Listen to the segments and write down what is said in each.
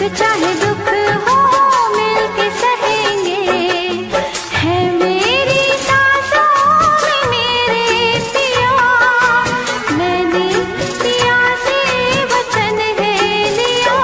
चाहे दुख हो मिलके सहेंगे, है मेरी सांसों में मेरे पिया, मैंने पिया से वचन है लिया।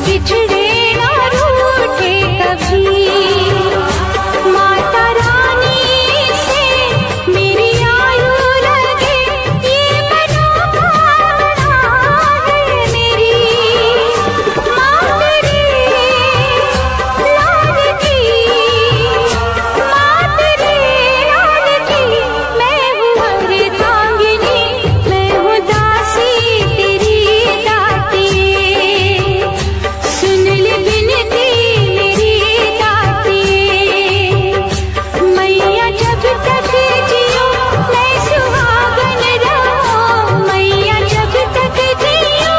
बिछड़े ना रूठे कभी। माता रानी से मेरी आयु लगे ये मनोकामना है मेरी। माँ तेरी लाडली, माँ तेरी लाडली, मैं हूँ अर्धांगिनी, मैं हूँ दासी तेरी दाती। सुन ले बिनती मेरी दाती, मैया जब तक जियो मैं सुहागन रहूं। मैया जब तक जियो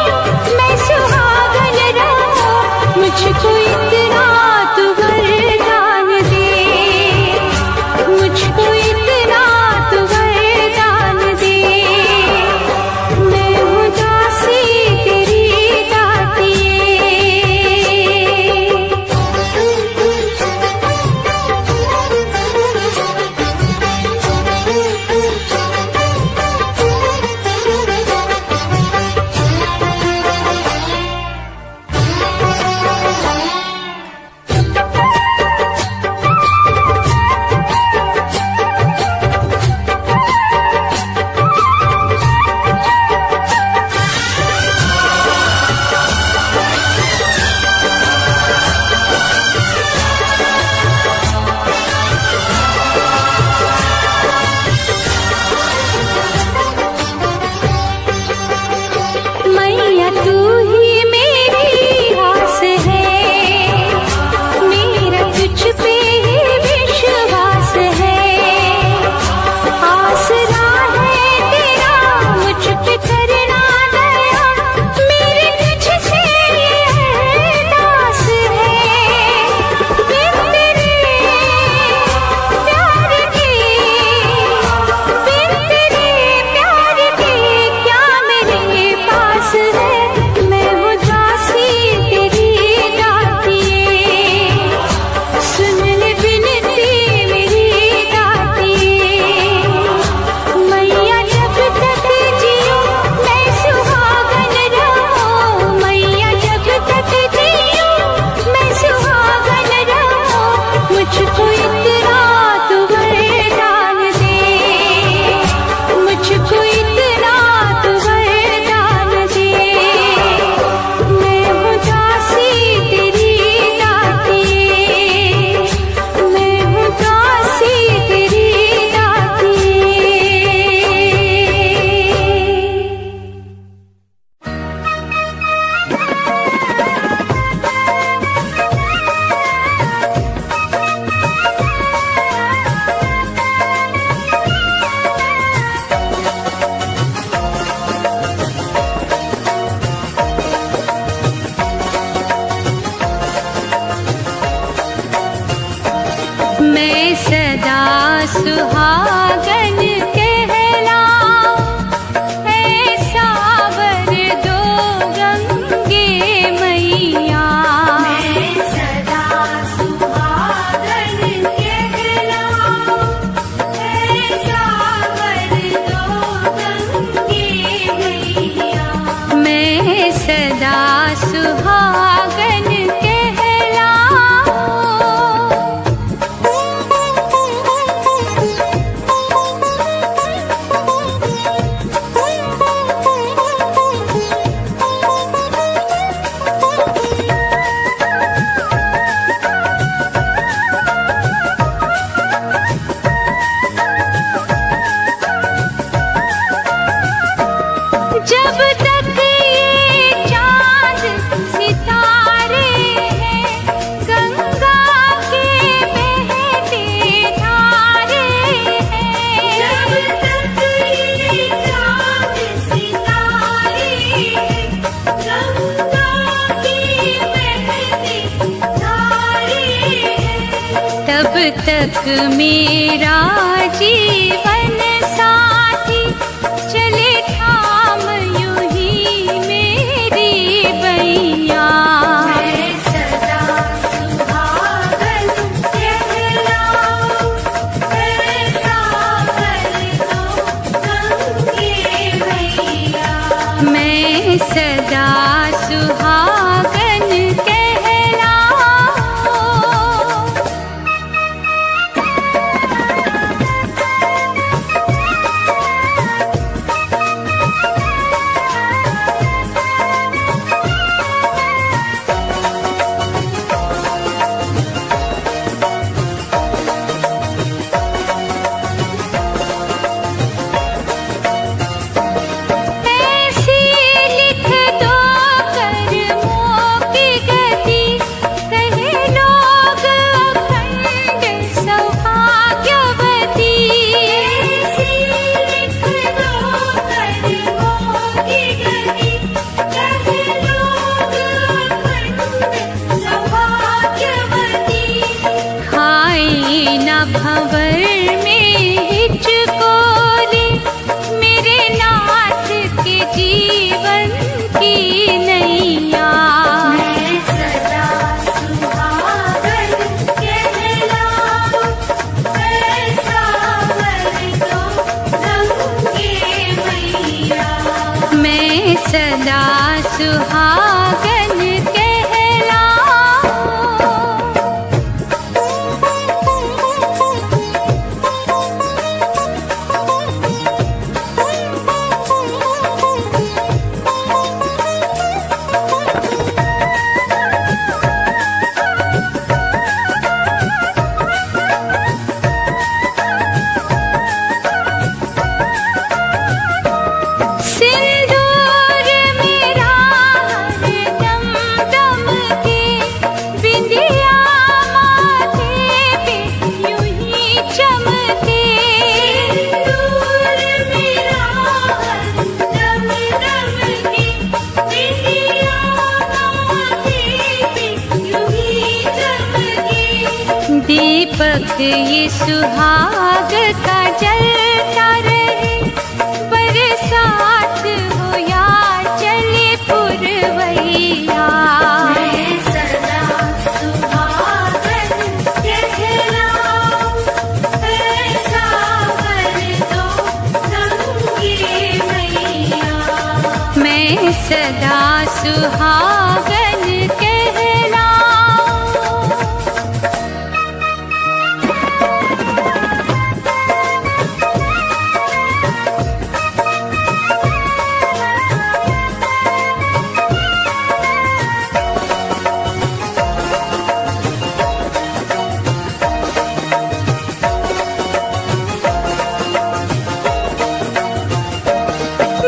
मैं सुहागन रहूं। मुझको इतना तू वरदान दे, मुझको इतना तू वरदान दे। मैं हूँ दासी तेरी दाती। मैया तू ही मेरी आस है, मेरा तुझ पे ही विश्वास है। आसरा है तेरा मुझ पे करना दया, मेरी तुझसे ये अरदास है। बिन तेरे प्यार के, बिन तेरे प्यार के क्या मेरे पास है। मैं हूँ दासी तेरी दाती, सुन ले बिनती मेरी दाती। मैया जब तक जियो मैं सुहागन रहूं। मैया जब तक जियो मैं सुहागन रहूं। मुझको इतना तू वरदान दे, मुझको इतना तू वरदान दे। मैं हूँ दासी तेरी दाती, मैं हूँ दासी तेरी दाती। मैं सदा सुहागन कहलाऊं, ऐसा वर दो गंगे मैया। मैं सदा सुहागन कहलाऊं, ऐसा वर दो गंगे मैया। मैं सदा सुहागन जब तक ये चांद सितारे हैं, गंगा के बहते धारे हैं। जब तक ये चांद सितारे हैं, गंगा के बहते धारे हैं। तब तक मेरा जीवन साथी चले थाम यूं ही मेरी बैया। मैं सदा सुहागन कहलाऊं, ऐसा वर दो गंगे मैया। मैं सदा सुहागन दीपक ये सुहाग का जलता रहे, बरसात हो या चले पुरवैया। मैं सदा सुहागन कहलाऊं, ऐसा कर दो गंगे मैया। मैं सदा सुहागन कहलाऊं।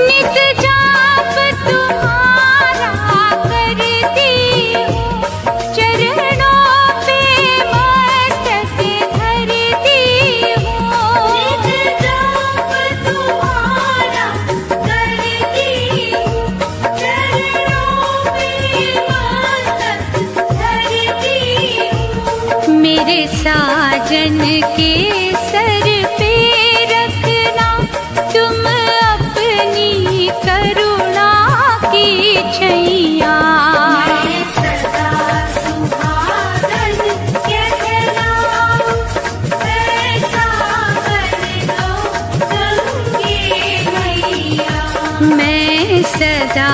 नित जाप तुम्हारा करती हूँ, चरणों पे मस्तक धरती हूँ। नित जाप तुम्हारा करती हूँ, चरणों पे मस्तक धरती हूँ। मेरे साजन के सर पे रखना तुम अपनी करुणा की छैया। मैं सदा सुहागन कहलाऊं, ऐसा कर दो गंगे मैया। मैं सदा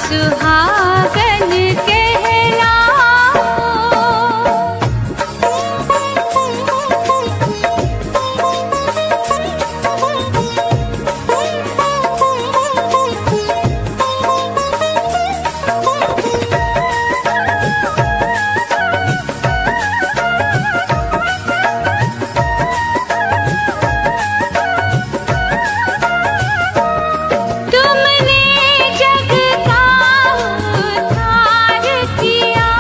सुहागन कहलाऊं। तुमने जग का उद्धार किया,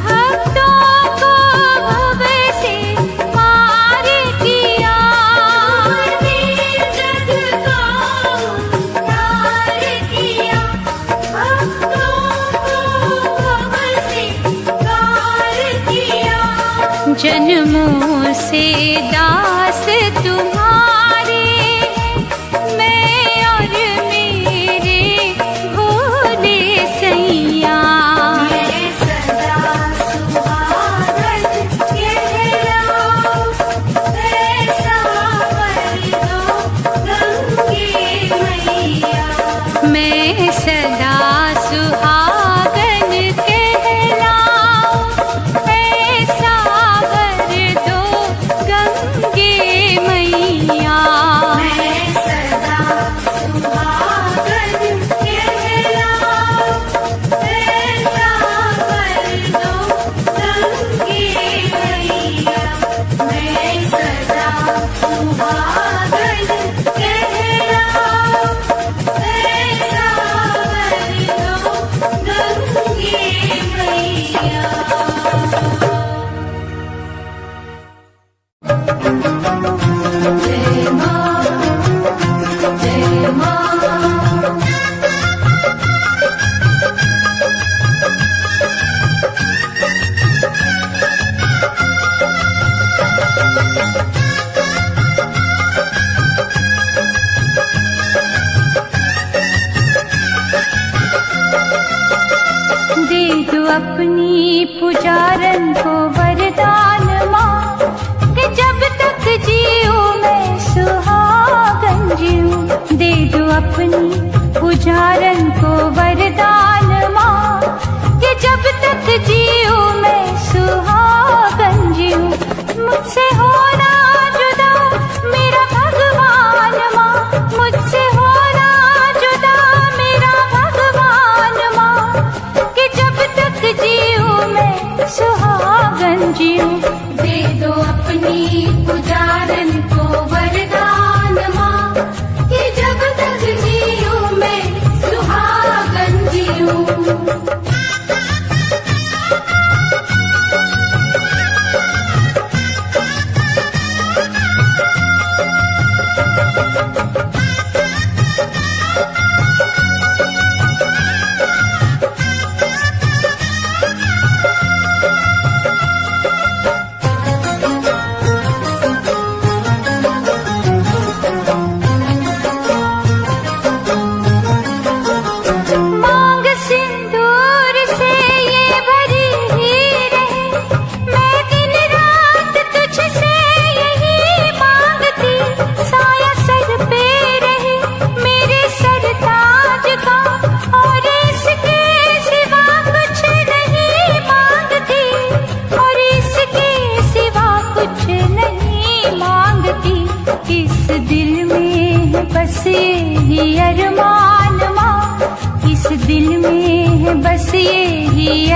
भक्तों को भव से पार किया। तुमने जग का उद्धार किया, भक्तों को भव से पार किया। जन्मों से दास तुम्हारे हैं, मैं और मेरे भोले सैया। मैं सदा सुहागन कहलाऊं, ऐसा कर दो गंगे मैया। मैं सदा सुहागन कहलाऊं, ऐसा कर दो गंगे मैया। मैं सदा सुहागन कहलाऊं, ऐसा कर दो गंगे मैया। मैं सदा सुहागन कहलाऊं, ऐसा कर दो गंगे मैया। जय माँ, जय माँ। दे दो अपनी पुजारन को वरदान माँ, कि जब तक जीऊं मैं सुहागन जीऊं। दे दो अपनी पुजारन को वरदान माँ, कि जब तक जीऊं मैं सुहागन जीऊं। मुझसे होना जुदा मेरा भगवान माँ, मुझसे होना जुदा मेरा भगवान माँ, कि जब तक जीऊं मैं सुहागन जीऊं। दे दो अपनी पुजारन को वरदान माँ, कि जब तक जीऊं मैं सुहागन जीऊं।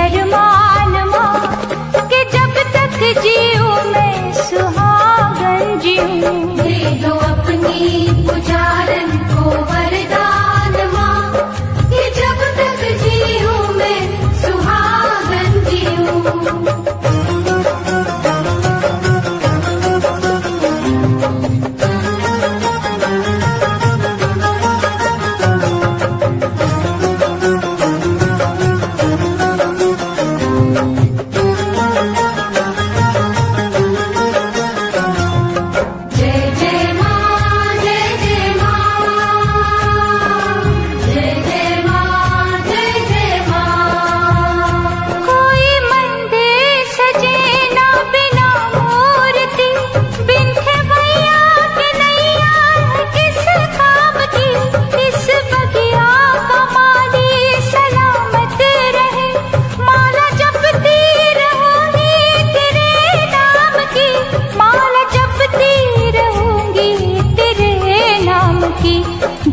अरमान माँ कि जब तक जीऊं मैं सुहागन जीऊं। दे दो अपनी पुजारन को वरदान माँ कि जब तक जीऊं मैं सुहागन जीऊं।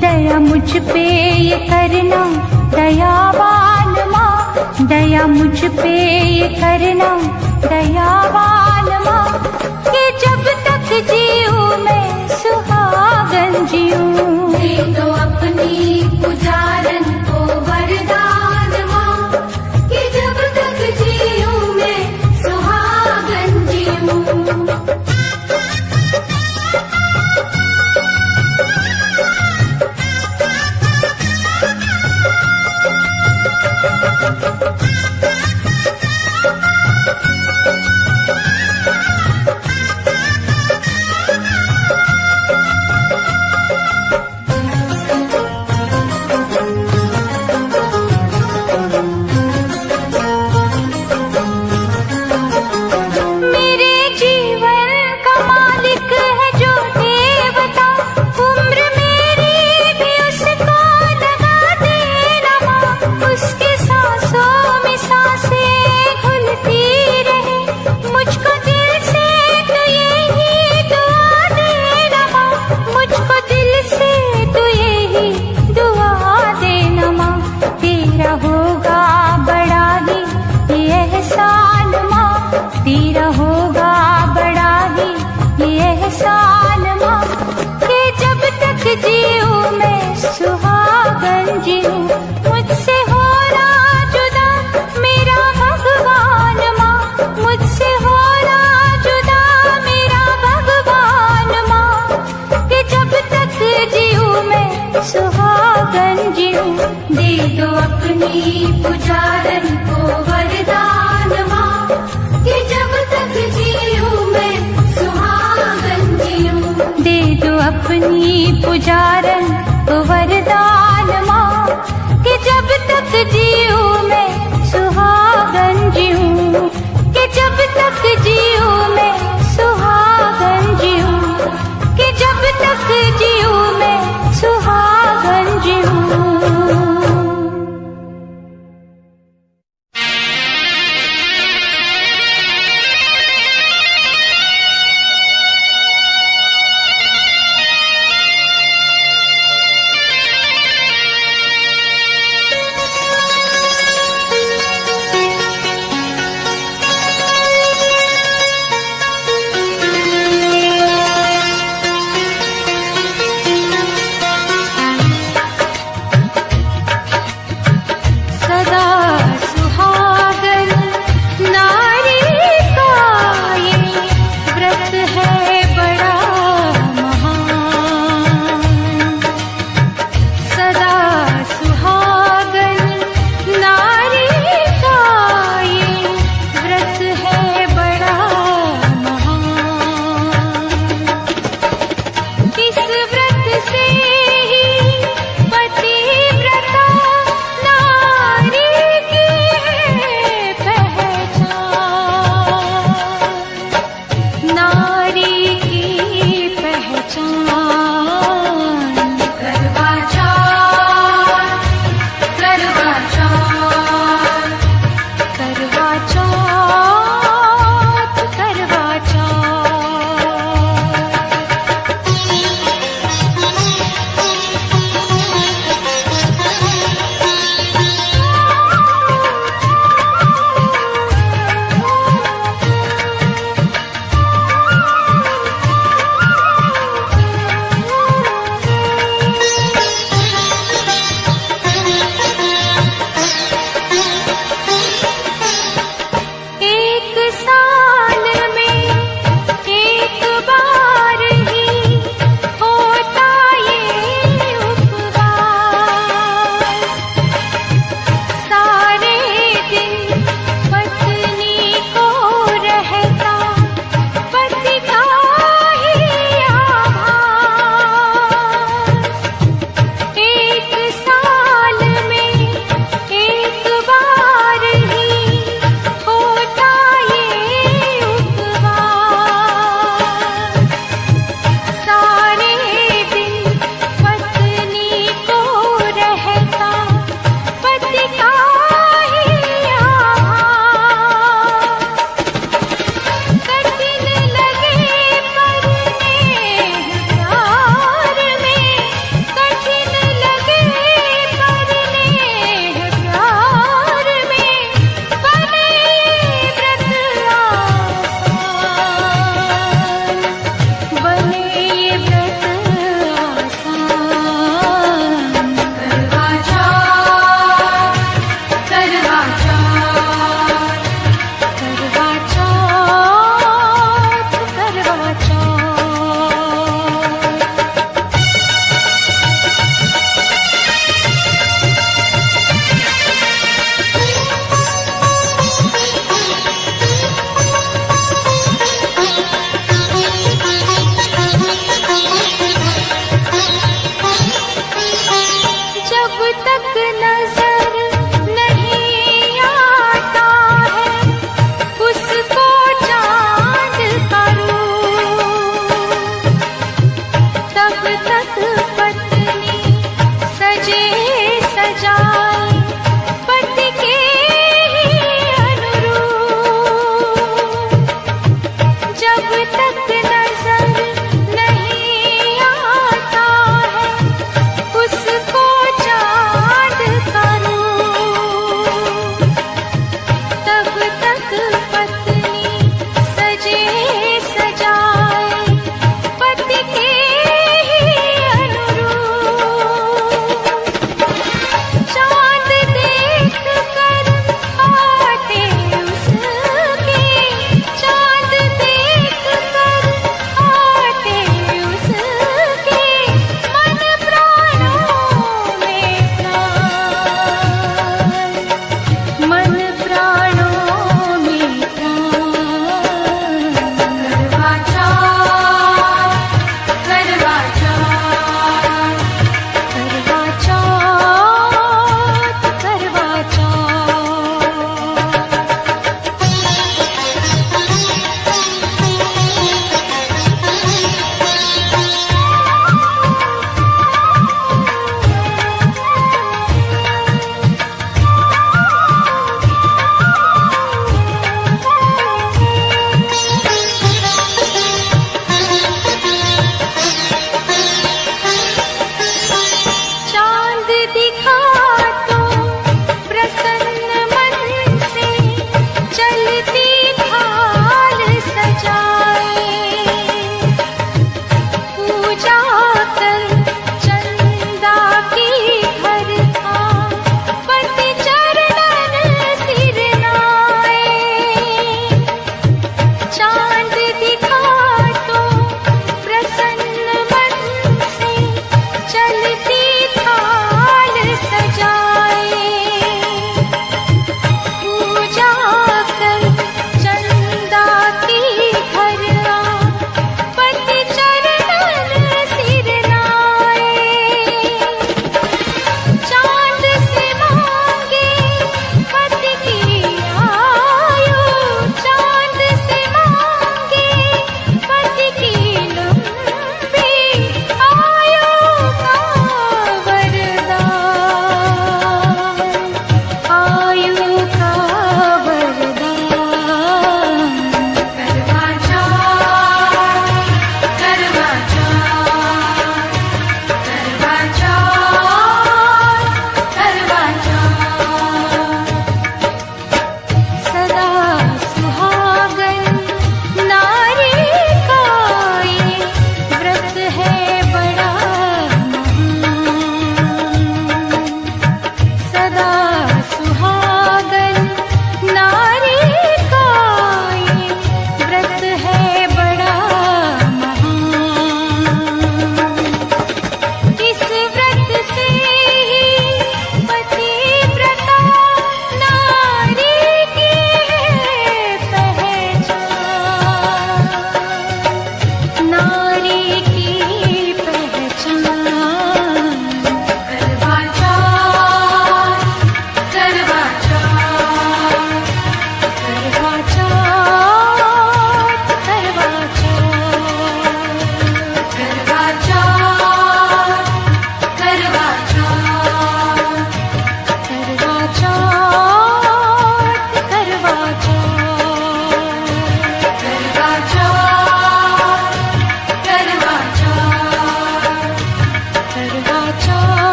दया मुझ पे ये करना दयावान माँ, दया मुझ पे ये करना दयावान माँ कि जब तक जीऊं मैं सुहागन जीऊं। दे दो अपनी पुजारन को वरदान माँ कि जब तक जीऊं मैं सुहागन जीऊं। तेरा होगा बड़ा ही ये एहसान माँ कि जब तक जीऊं मैं सुहागन जीऊं। मुझसे हो ना जुदा मेरा भगवान माँ, मुझसे हो ना जुदा मेरा भगवान माँ कि जब तक जीऊं मैं सुहागन जीऊं। दे दो अपनी पुजारन को वरदान माँ कि जब तक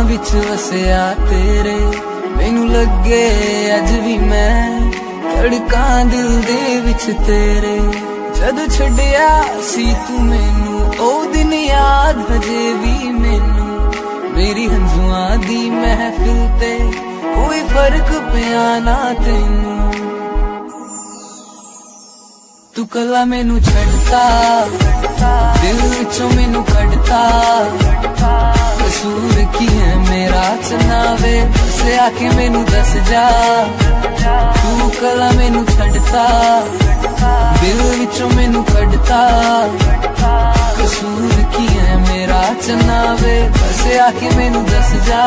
विच वसिया तेरे, मैनू लगे अज भी मैं धड़कां दिल दे विच तेरे। जद छड्डिया सी तू मैनू ओ दिन याद हजे भी मैनू, मेरी हंजुआं दी महफिल ते कोई फर्क पिया ना तैनू। तू कला मैनू छड़ता, दिल विचों मैनू कढ़ता, कसूर की है मेरा चनावे से आके मैनू दस जा। तू कला मैनू छड़ता, दिल विचों मैनू कढ़ता, कसूर की है मेरा चनावे से आके मैनू दस जा।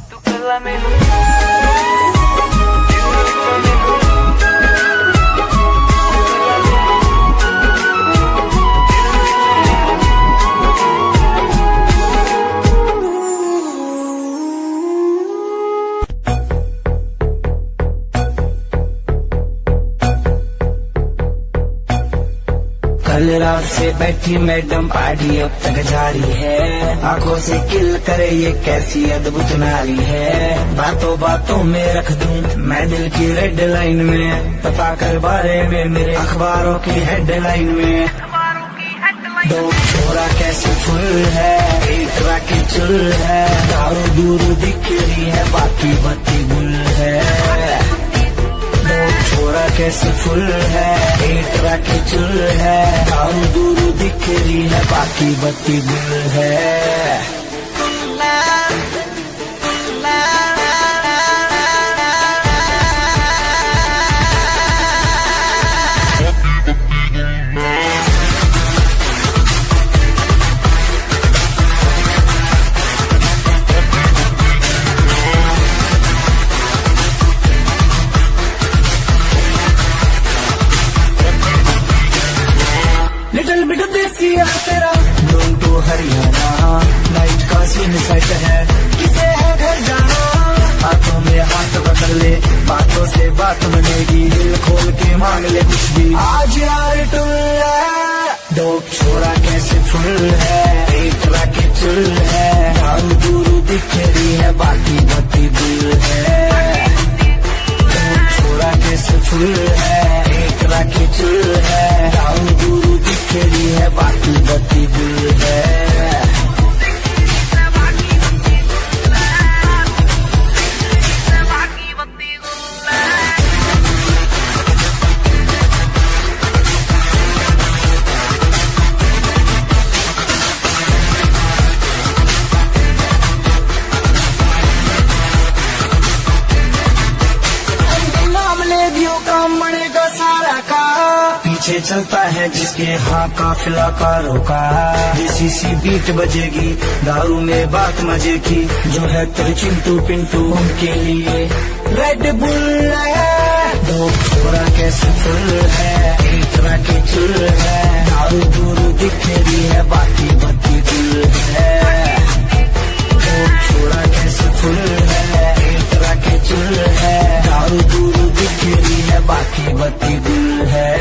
तू कला मैनू कल रात से बैठी मैडम पार्टी अब तक जारी है, आंखों से किल करे ये कैसी अद्भुत नारी है। बातों बातों में रख दूं मैं दिल की रेड लाइन में, पता कर बारे में मेरे अखबारों की हेडलाइन में। दो छोरा कैसे फुल है, एक राकी चुल है, दारू दूर दिख रही है बाकी बत्ती गुल है। दो छोरा कैसे फुल है, एक राकी चुल है, दारू दूर दिख रही है बाकी बत्ती गुल है। लिटिल बिट देसी है तेरा डोंट टू हरियाणा, नाइट का सीन सेट है किसे है घर जाना। हाथों में हाथ पकड़ ले, बातों से बात बनेगी, दिल खोल के मांग ले कुछ भी आज यार टुल है। दो छोरा कैसे फुल है, एक राकी चुल है, दारू दूर दिख रही है बाकी बत्ती गुल है। दो छोरा कैसे फुल है, एक राकी चुल है, दारू दूर दिख रही है बाकी बत्ती गुल है। पीछे चलता है जिसके हाँ काफिला कारों का, देसी सी बीट बजेगी, दारू में बात मजे की, जो है तेरे चिंटू पिंटू उनके लिए रेड बुल है। दो छोरा कैसे फुल है, एक राकी चुल है, दारू दूर दिख रही है बाकी बत्ती गुल है। दो छोरा कैसे फुल है, एक राकी चुल है, दारू दूर दिख रही है बाकी बत्ती गुल है।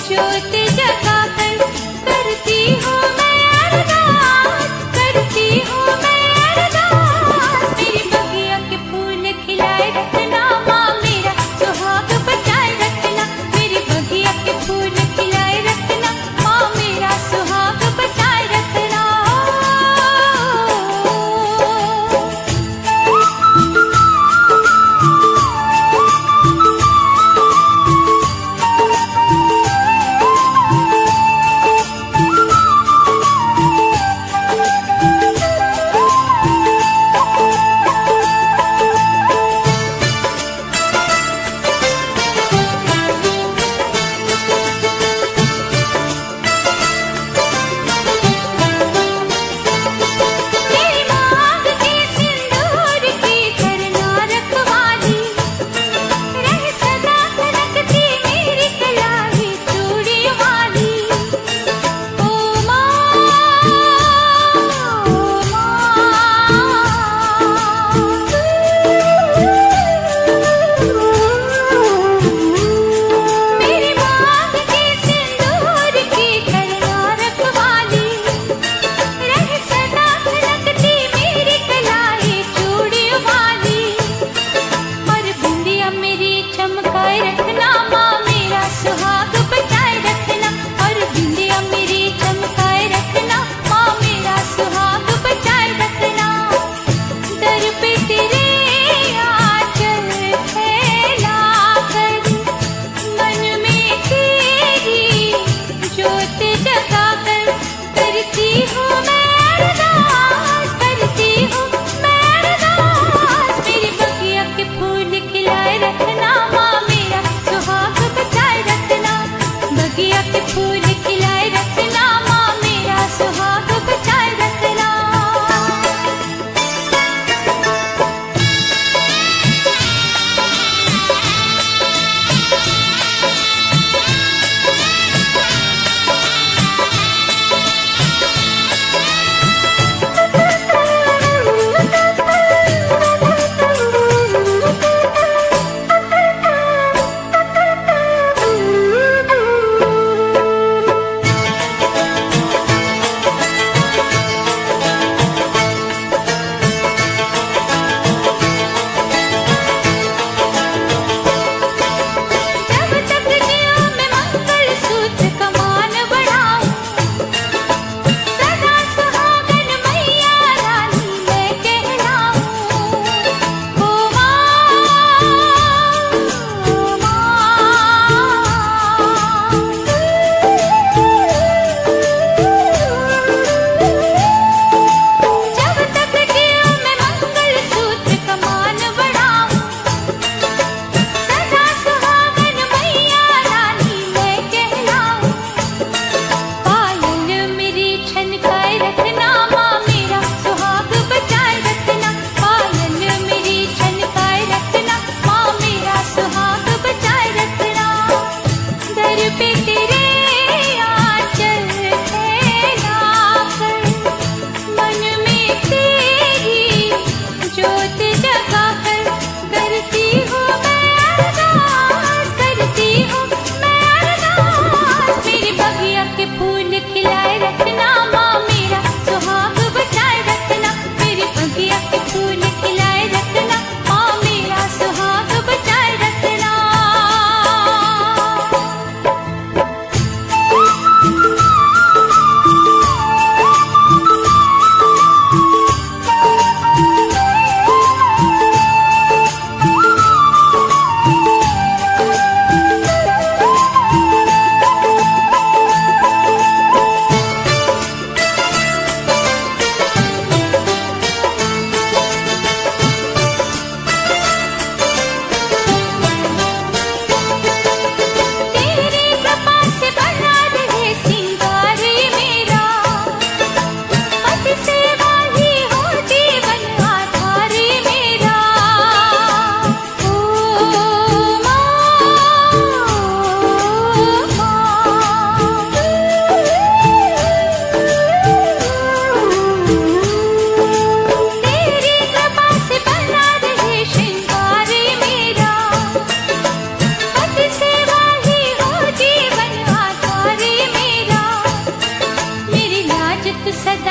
ज्योत जगा कर करती हूँ मैं अरदास।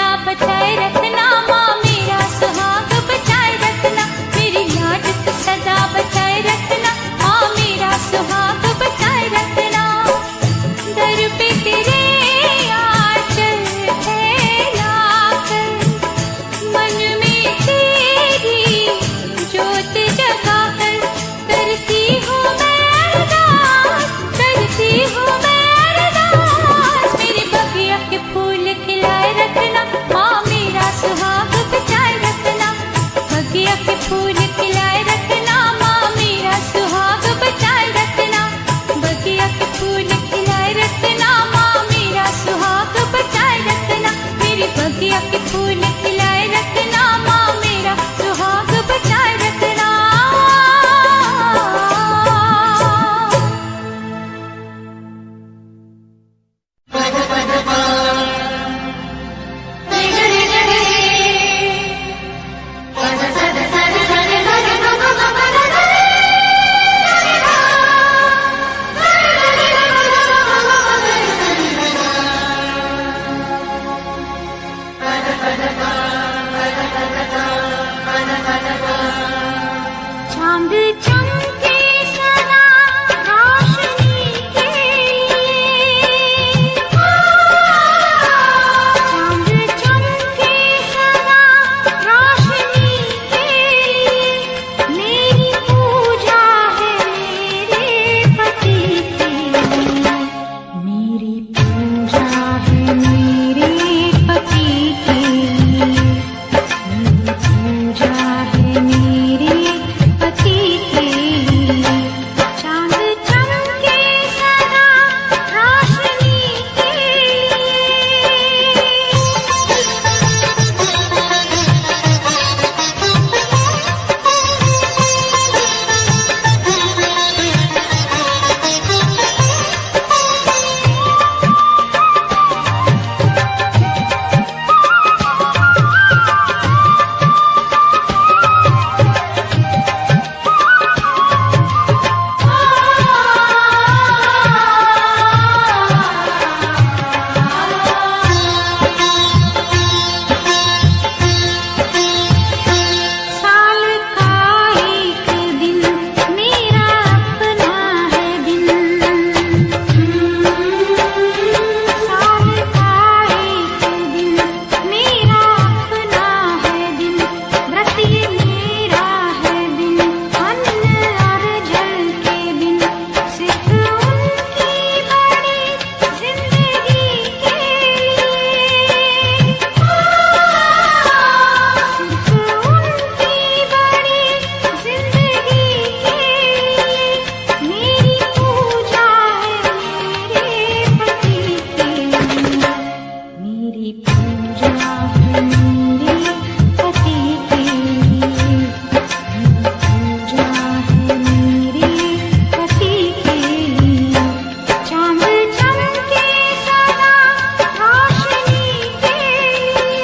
सदा बचाए रखना, माँ मेरा सुहाग बचाए रखना, मेरी लाड तू सदा बचाए रखना, माँ मेरा सुहाग बचाए रखना। दर पे तेरे आंचल फैलाकर, मन में तेरी ज्योत जगाकर, करती हूँ मैं अरदास, करती हूँ मैं अरदास। मेरे बगिया के फूल खिलाए रखना, माँ मेरा सुहाग बचाए रखना, बगिया के फूल खिलाए रखना, माँ मेरा सुहाग बचाए रखना, बगिया के फूल खिलाए रखना, माँ मेरा सुहाग बचाए रखना, मेरी बगिया के फूल खिलाए रखना, माँ मेरा सुहाग बचाए रखना। चांद चमके सदा रोशनी के लिए, चांद चमके सदा रोशनी के लिए, मेरी पूजा है मेरे पति के लिए, मेरी पूजा है मेरे पति के लिए, मेरी पूजा है मेरे पति के लिए। चांद चमके सदा रोशनी के साल का एक दिन मेरा अपना है दिन, साल का एक दिन मेरा अपना है दिन, व्रत ये मेरा है दिन, अन्न और जल के बिन, सिर्फ उनकी बड़ी जिंदगी के लिए, सिर्फ उनकी बड़ी जिंदगी के लिए, मेरी पूजा है मेरे पति के लिए, मेरी पूजा है मेरे पति के लिए, मेरी पूजा है मेरे पति के लिए। चांद चमके सदा रोशनी के लिए।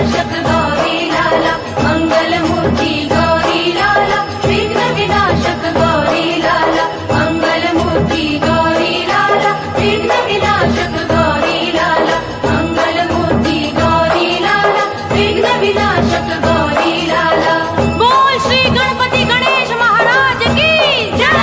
विनाशक गौरी लाला मंगल मूर्ति गौरी लाला विघ्न विनाशक गौरी लाला मंगल मूर्ति गौरी लाला विघ्न विनाशक गौरी लाला मंगल मूर्ति गौरी लाला विघ्न विनाशक गौरी लाला। बोल श्री गणपति गणेश महाराज की जय।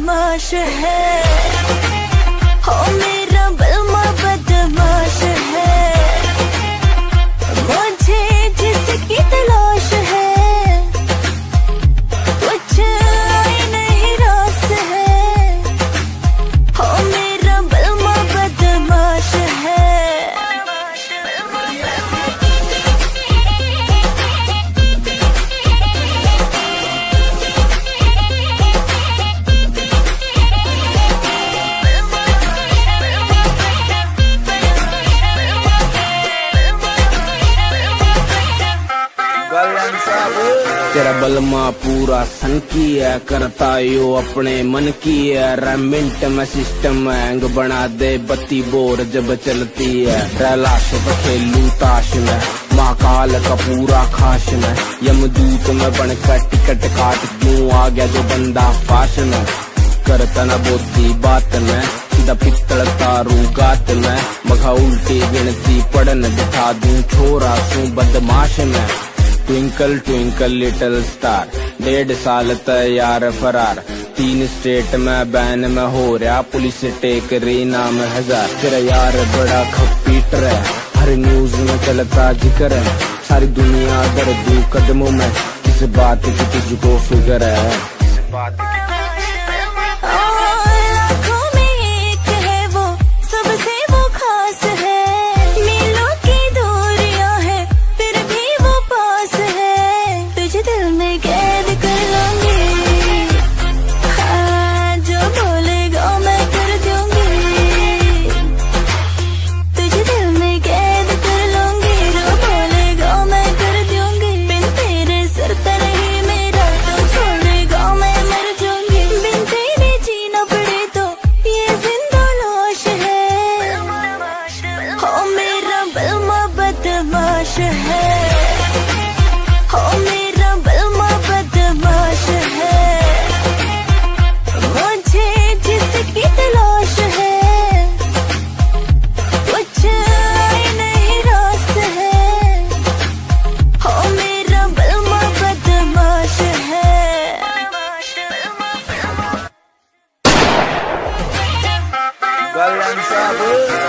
बदमाश है, हो मेरा बलमा बदमाश है, मुझे जिसकी तलाश है कुछ नहीं रास है, हो मेरा बलमा बदमाश है। तेरा बलमा पूरा सन की है, करता यो अपने मन की है, रेमिंट में सिस्टम हैंग बना दे बत्ती बोर जब चलती है, रैलाश तो खेलू ताश में, महाकाल का पूरा खाश में, यमदूत में बनकर टिकट काट क्यों आ गया जो बंदा फाश में, करता न बोती बात में, सीधा पित्तल तारू गात में, मखा उल्टी गिनती पढ़न बिठा दूं छोरा सू बदमाश में, ट्विंकल ट्विंकल लिटिल स्टार, 1.5 साल तैयार फरार, 3 स्टेट में बैन में हो रहा, पुलिस टेक रही नाम 1000, तेरा यार बड़ा खपीटर है, हर न्यूज में चलता जिक्र है, सारी दुनिया दर्दू कदमों में, किस बात की तुझको फिक्र है, किस बात की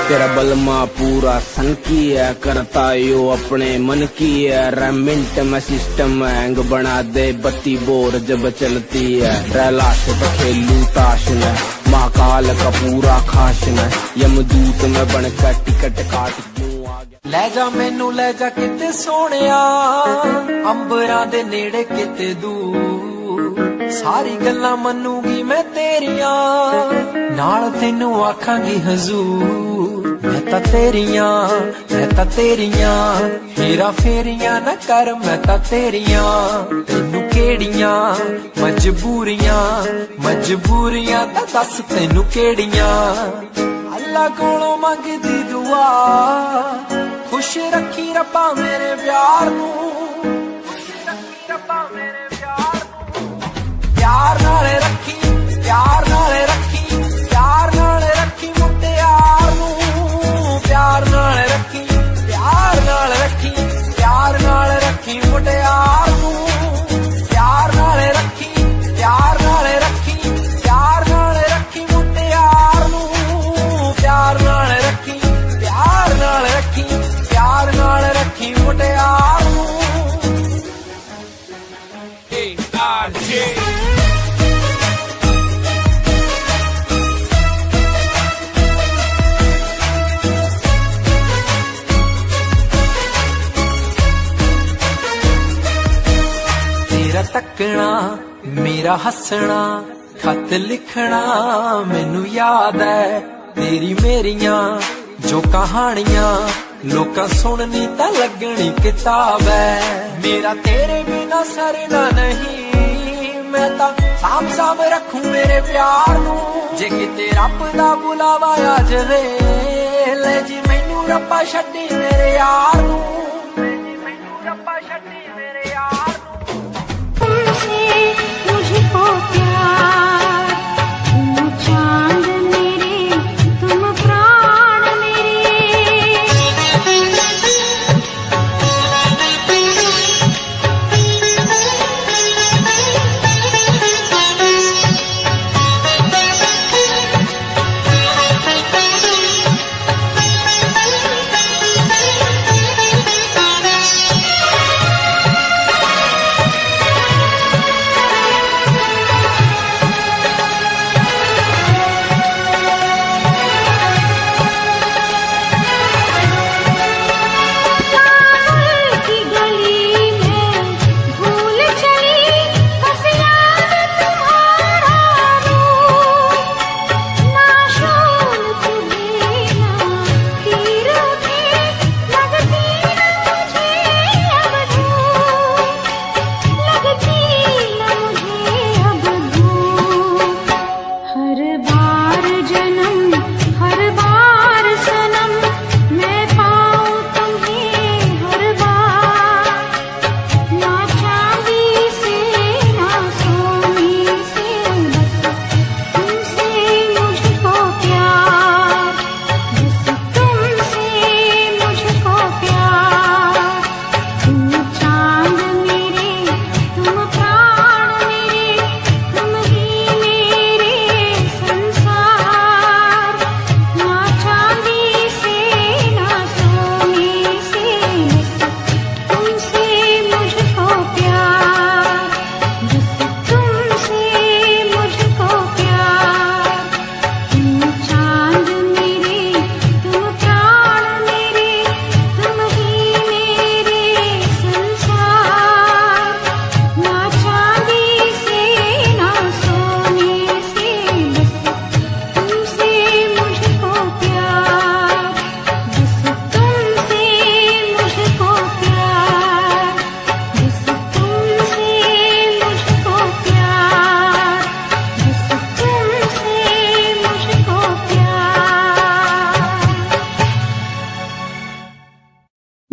तेरा बलमा पूरा सन की है, करता यो अपने मन की है, रेमिंट में सिस्टम हैंग बना दे बत्ती बोर जब चलती है, रैलाश तो खेलू ताश में, महाकाल का पूरा खाश में, यमदूत में बनकर टिकट काट क्यों आ गया। ले जा मैनू ले जा किते सोहणिया, अंबरां दे नेड़े किते दूर, सारी गल्लां मनूगी मैं तेरिया, नाल तेनू आखांगी हजूर, मैं तां तेरिया, हेरा फेरियां न कर मैं तां तेरिया, तेनू केड़ियां मजबूरियां तां दस तेनू केड़ियां, अल्लाह कोलों मंगदी दुआ, खुश रखी रब्बा मेरे प्यार नू, प्यार नाल रखी मुटियार नू, प्यार नाल रखी मुटियार नू, प्यार नाल रखी मुटियार नू, प्यार नाल रखी मुटियार नू। तेरा तकना मेरा हसना, खत लिखना मैनू याद है, तेरी मेरियां जो कहानियां लोकां सुननी तां लगनी किताब है, मेरा तेरे बिना सरना नहीं, मैं तां साम रखूं मेरे प्यार नू, जे किते रब दा बुलावा आ जावे, ले जी मैनू रब्बा छड्डी मेरे यार नू, मुझको प्यार, तुम चांद मेरे, तुम प्राण मेरे,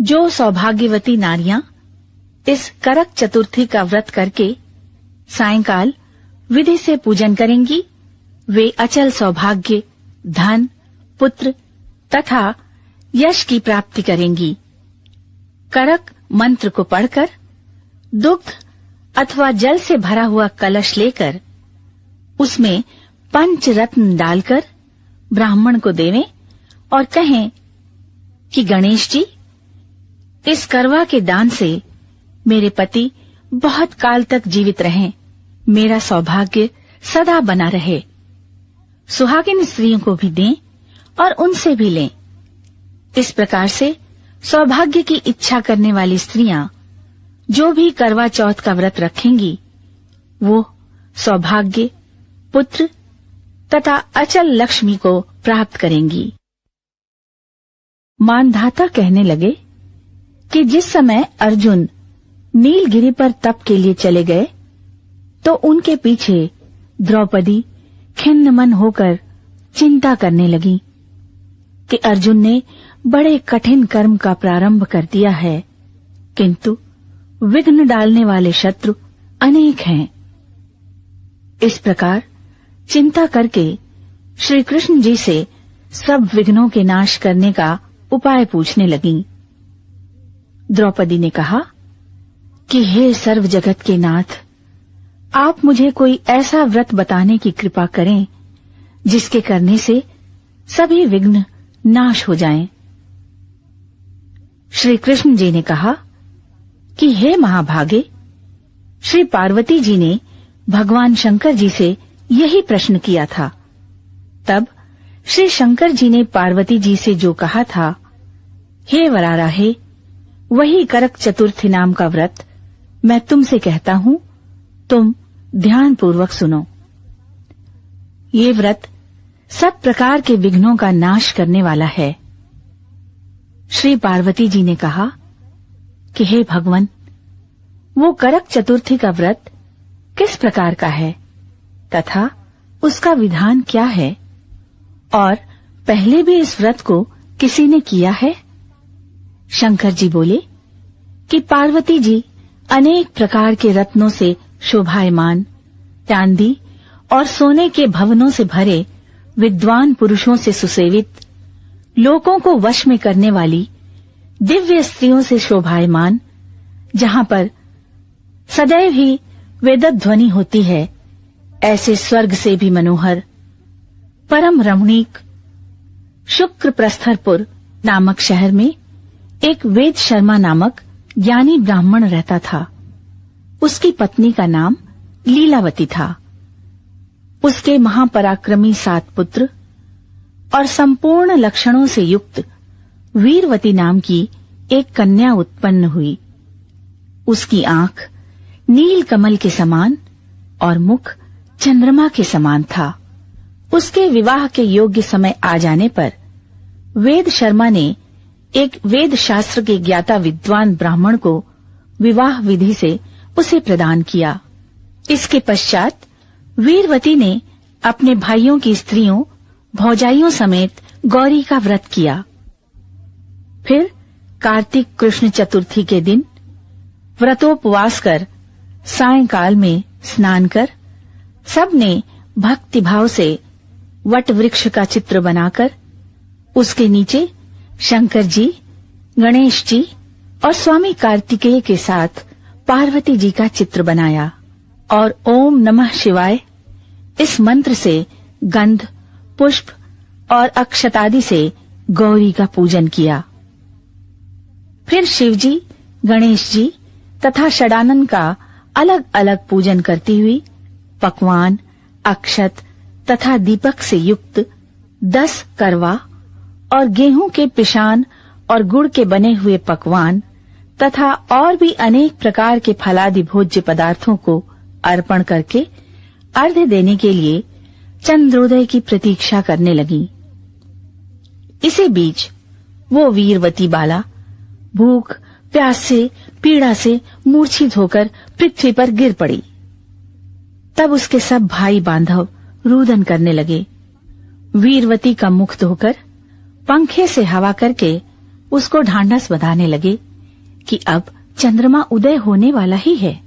जो सौभाग्यवती नारियां इस करक चतुर्थी का व्रत करके सायंकाल विधि से पूजन करेंगी, वे अचल सौभाग्य, धन, पुत्र तथा यश की प्राप्ति करेंगी। करक मंत्र को पढ़कर दुग्ध अथवा जल से भरा हुआ कलश लेकर उसमें पंच रत्न डालकर ब्राह्मण को देवें और कहें कि गणेश जी, इस करवा के दान से मेरे पति बहुत काल तक जीवित रहें, मेरा सौभाग्य सदा बना रहे। सुहागिन स्त्रियों को भी दें और उनसे भी लें। इस प्रकार से सौभाग्य की इच्छा करने वाली स्त्रियां जो भी करवा चौथ का व्रत रखेंगी, वो सौभाग्य, पुत्र तथा अचल लक्ष्मी को प्राप्त करेंगी। मानधाता कहने लगे कि जिस समय अर्जुन नीलगिरी पर तप के लिए चले गए तो उनके पीछे द्रौपदी खिन्न मन होकर चिंता करने लगी कि अर्जुन ने बड़े कठिन कर्म का प्रारंभ कर दिया है, किंतु विघ्न डालने वाले शत्रु अनेक हैं। इस प्रकार चिंता करके श्री कृष्ण जी से सब विघ्नों के नाश करने का उपाय पूछने लगीं। द्रौपदी ने कहा कि हे सर्व जगत के नाथ, आप मुझे कोई ऐसा व्रत बताने की कृपा करें जिसके करने से सभी विघ्न नाश हो जाएं। श्री कृष्ण जी ने कहा कि हे महाभागे, श्री पार्वती जी ने भगवान शंकर जी से यही प्रश्न किया था। तब श्री शंकर जी ने पार्वती जी से जो कहा था, हे वराराहे, वही करक चतुर्थी नाम का व्रत मैं तुमसे कहता हूँ, तुम ध्यान पूर्वक सुनो। ये व्रत सब प्रकार के विघ्नों का नाश करने वाला है। श्री पार्वती जी ने कहा कि हे भगवान, वो करक चतुर्थी का व्रत किस प्रकार का है तथा उसका विधान क्या है, और पहले भी इस व्रत को किसी ने किया है? शंकर जी बोले कि पार्वती जी अनेक प्रकार के रत्नों से शोभायमान, चांदी और सोने के भवनों से भरे, विद्वान पुरुषों से सुसेवित, लोगों को वश में करने वाली दिव्य स्त्रियों से शोभायमान, जहां पर सदैव ही वेदध्वनि होती है, ऐसे स्वर्ग से भी मनोहर, परम रमणीक शुक्र प्रस्थरपुर नामक शहर में एक वेद शर्मा नामक ज्ञानी ब्राह्मण रहता था। उसकी पत्नी का नाम लीलावती था। उसके महापराक्रमी 7 पुत्र और संपूर्ण लक्षणों से युक्त वीरवती नाम की एक कन्या उत्पन्न हुई। उसकी आंख नील कमल के समान और मुख चंद्रमा के समान था। उसके विवाह के योग्य समय आ जाने पर वेद शर्मा ने एक वेद शास्त्र के ज्ञाता विद्वान ब्राह्मण को विवाह विधि से उसे प्रदान किया। इसके पश्चात वीरवती ने अपने भाइयों की स्त्रियों, भौजाइयों समेत गौरी का व्रत किया। फिर कार्तिक कृष्ण चतुर्थी के दिन व्रतोपवास कर सायंकाल में स्नान कर सबने भक्ति भाव से वट वृक्ष का चित्र बनाकर उसके नीचे शंकर जी, गणेश जी और स्वामी कार्तिकेय के साथ पार्वती जी का चित्र बनाया और ओम नमः शिवाय इस मंत्र से गंध, पुष्प और अक्षतादि से गौरी का पूजन किया। फिर शिवजी, गणेश जी तथा षडानन का अलग अलग पूजन करती हुई पकवान, अक्षत तथा दीपक से युक्त 10 करवा और गेहूं के पिशान और गुड़ के बने हुए पकवान तथा और भी अनेक प्रकार के फलादि भोज्य पदार्थों को अर्पण करके अर्घ्य देने के लिए चंद्रोदय की प्रतीक्षा करने लगी। इसी बीच वो वीरवती बाला भूख, प्यास से, पीड़ा से मूर्छित होकर पृथ्वी पर गिर पड़ी। तब उसके सब भाई बांधव रुदन करने लगे। वीरवती का मुख धोकर पंखे से हवा करके उसको ढांढस बंधाने लगे कि अब चंद्रमा उदय होने वाला ही है।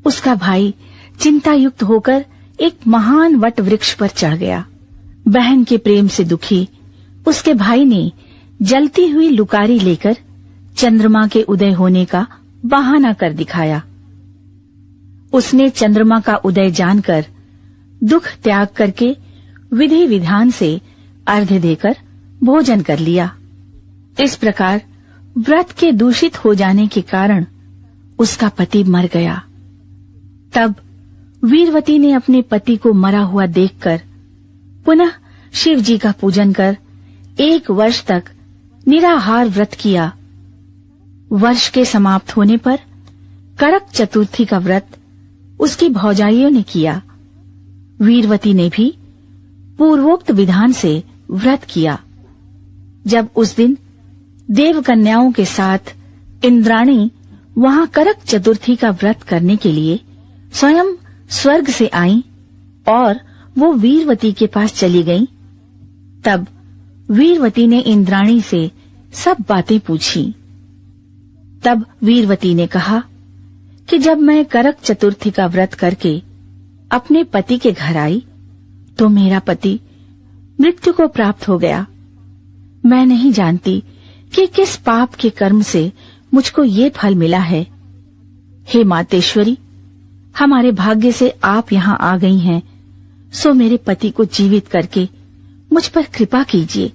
उसका भाई चिंतायुक्त होकर एक महान वट वृक्ष पर चढ़ गया। बहन के प्रेम से दुखी उसके भाई ने जलती हुई लुकारी लेकर चंद्रमा के उदय होने का बहाना कर दिखाया। उसने चंद्रमा का उदय जानकर दुख त्याग करके विधि विधान से अर्घ्य देकर भोजन कर लिया। इस प्रकार व्रत के दूषित हो जाने के कारण उसका पति मर गया। तब वीरवती ने अपने पति को मरा हुआ देखकर पुनः शिव जी का पूजन कर 1 वर्ष तक निराहार व्रत किया। वर्ष के समाप्त होने पर करक चतुर्थी का व्रत उसकी भौजाइयों ने किया। वीरवती ने भी पूर्वोक्त विधान से व्रत किया। जब उस दिन देवकन्याओं के साथ इंद्राणी वहां करक चतुर्थी का व्रत करने के लिए स्वयं स्वर्ग से आईं और वो वीरवती के पास चली गईं, तब वीरवती ने इंद्राणी से सब बातें पूछी। तब वीरवती ने कहा कि जब मैं करक चतुर्थी का व्रत करके अपने पति के घर आई तो मेरा पति मृत्यु को प्राप्त हो गया। मैं नहीं जानती कि किस पाप के कर्म से मुझको ये फल मिला है। हे मातेश्वरी, हमारे भाग्य से आप यहाँ आ गई हैं, सो मेरे पति को जीवित करके मुझ पर कृपा कीजिए।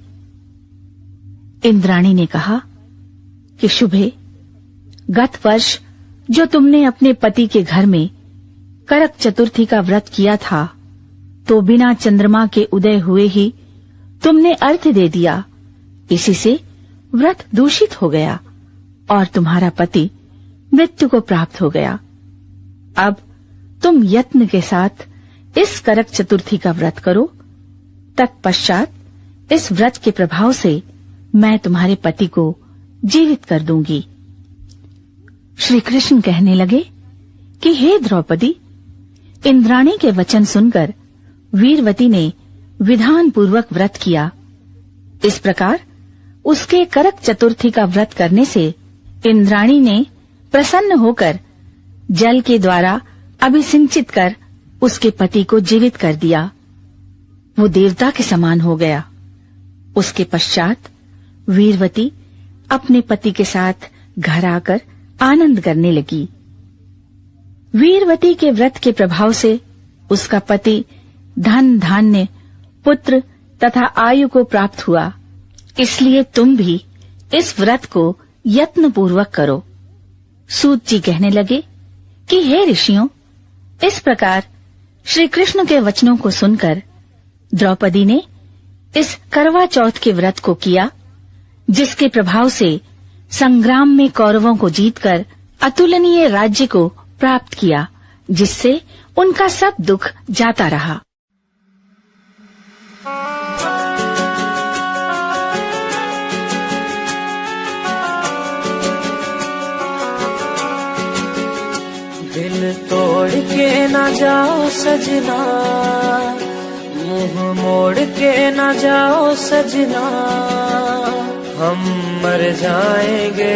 इंद्राणी ने कहा कि शुभे, गत वर्ष जो तुमने अपने पति के घर में करक चतुर्थी का व्रत किया था, तो बिना चंद्रमा के उदय हुए ही तुमने अर्घ्य दे दिया। इसी से व्रत दूषित हो गया और तुम्हारा पति मृत्यु को प्राप्त हो गया। अब तुम यत्न के साथ इस करक चतुर्थी का व्रत करो। तत्पश्चात इस व्रत के प्रभाव से मैं तुम्हारे पति को जीवित कर दूंगी। श्री कृष्ण कहने लगे कि हे द्रौपदी, इंद्राणी के वचन सुनकर वीरवती ने विधान पूर्वक व्रत किया। इस प्रकार उसके करक चतुर्थी का व्रत करने से इंद्राणी ने प्रसन्न होकर जल के द्वारा अभिसिंचित कर उसके पति को जीवित कर दिया। वो देवता के समान हो गया। उसके पश्चात वीरवती अपने पति के साथ घर आकर आनंद करने लगी। वीरवती के व्रत के प्रभाव से उसका पति धन धान्य पुत्र तथा आयु को प्राप्त हुआ। इसलिए तुम भी इस व्रत को यत्न पूर्वक करो। सूत जी कहने लगे कि हे ऋषियों, इस प्रकार श्री कृष्ण के वचनों को सुनकर द्रौपदी ने इस करवा चौथ के व्रत को किया, जिसके प्रभाव से संग्राम में कौरवों को जीतकर अतुलनीय राज्य को प्राप्त किया, जिससे उनका सब दुख जाता रहा। दिल तोड़ के ना जाओ सजना, मुंह मोड़ के ना जाओ सजना, हम मर जाएंगे,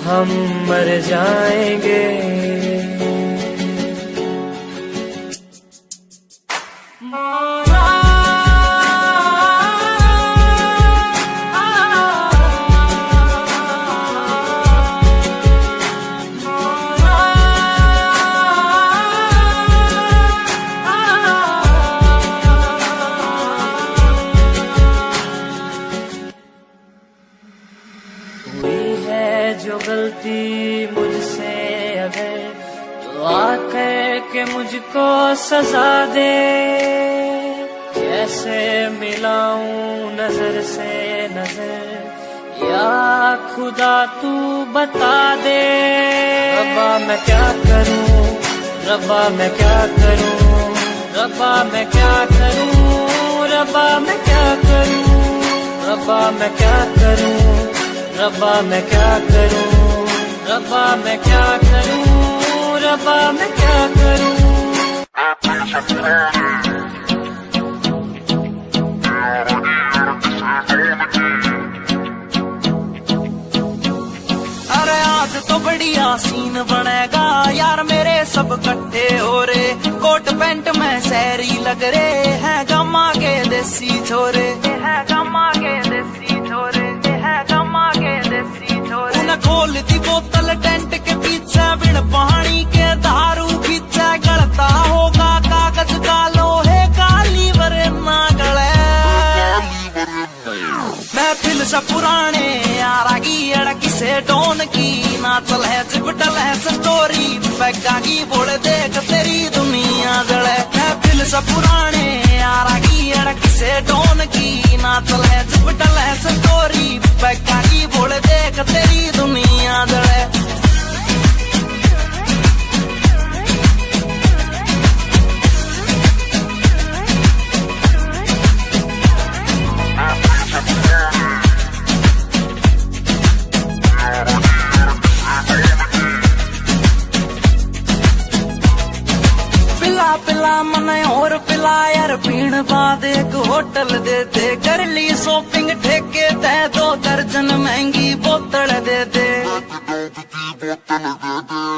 हम मर जाएंगे। जो गलती मुझसे अगर तो आकर के मुझको सजा दे, कैसे मिलाऊं नजर से नजर, या खुदा तू बता दे। रब्बा मैं क्या करूं, रब्बा मैं क्या करूं, रब्बा मैं क्या करूं, रब्बा मैं क्या करूं, रब्बा मैं क्या करूं, रब्बा मैं क्या करूं, रब्बा मैं क्या करूं, रब्बा मैं क्या करूं। पेंट में शहरी लग रहे हैं गमा के देसी छोरे, है गमा के देसी छोरे, है गमा के देसी छोरे। उन्हें खोल दी बोतल टेंट के पीछे बिन पानी के दारू पीछे गलता होगा कागज का लोहे का लीवर ना गले। महफिल से पुराने यारा की अड़की से डोन की नाचल है चिपटल है स्टोरी पैगा की बोल देख तेरी दुनिया जड़े। महफिल से पुराने यारा की अड़की से डोन की नाचल है चिपटल है स्टोरी पैगा की बोल देख तेरी दुनिया जड़े। पिला मने और पिला यार पीण बाद एक होटल दे दे कर ली शॉपिंग ठेके दे 2 दर्जन महंगी बोतल दे दे।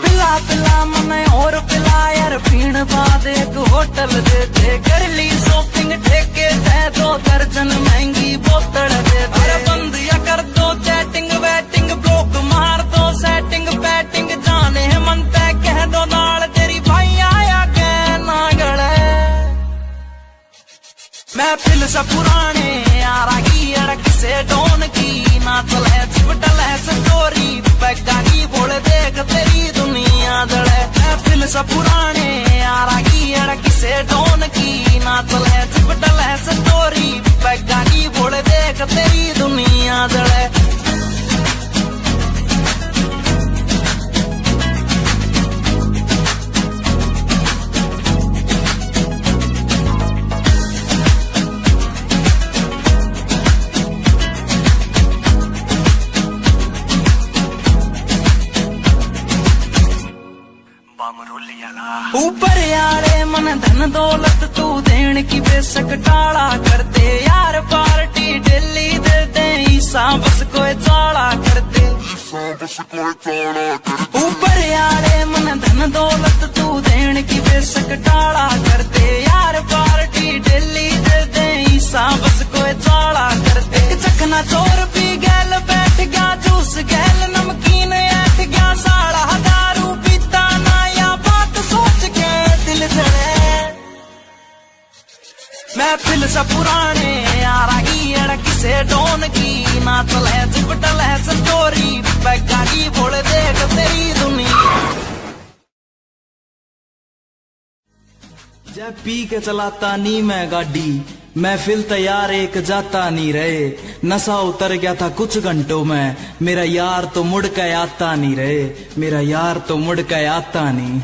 पिला पिला मने और पिला यार पीण बाद एक होटल दे दे कर ली शॉपिंग ठेके दे 2 दर्जन महंगी बोतल दे दे। अरे बंद या कर दो चैटिंग वेटिंग ब्लॉक मार दो सेटिंग बैटिंग जाने मन तय कह दो नाल तेरी भाई आया महफिल से पुराने यारा की अड़क से डोन की नाचल है चिपटल है स्टोरी पैगा की बोल देख तेरी दुनिया जड़े। महफिल से पुराने यारा की अड़क से डोन की नाचल है चिपटल है स्टोरी पैगा की बोल देख तेरी दुनिया जड़े। ऊपर यारे मन धन दौलत तू देन की बेशक टाला करते यार पार्टी डेली दे दे ईसा बस कोई चाला करते। ऊपर यारे मन धन दौलत तू देन की बेशक टाला करते यार पार्टी डेली दे दे ईसा बस कोई चाला करते। चखना चोर पी गैल बैठ गया जूस गैल नमकीन ऐठ गया साड़ा दारू पीता ना या बात सोच के दिल जड़े। महफिल से पुराने यारा की अड़क से डोन की नाचल है चिपटल है स्टोरी पैगा की बोल देख तेरी दुनिया। जब पी के चलाता नी मैं गाड़ी महफिल तैयार एक जाता नहीं रहे। नशा उतर गया था कुछ घंटों में मेरा यार तो मुड़ के आता नहीं रहे, मेरा यार तो मुड़ के आता नहीं।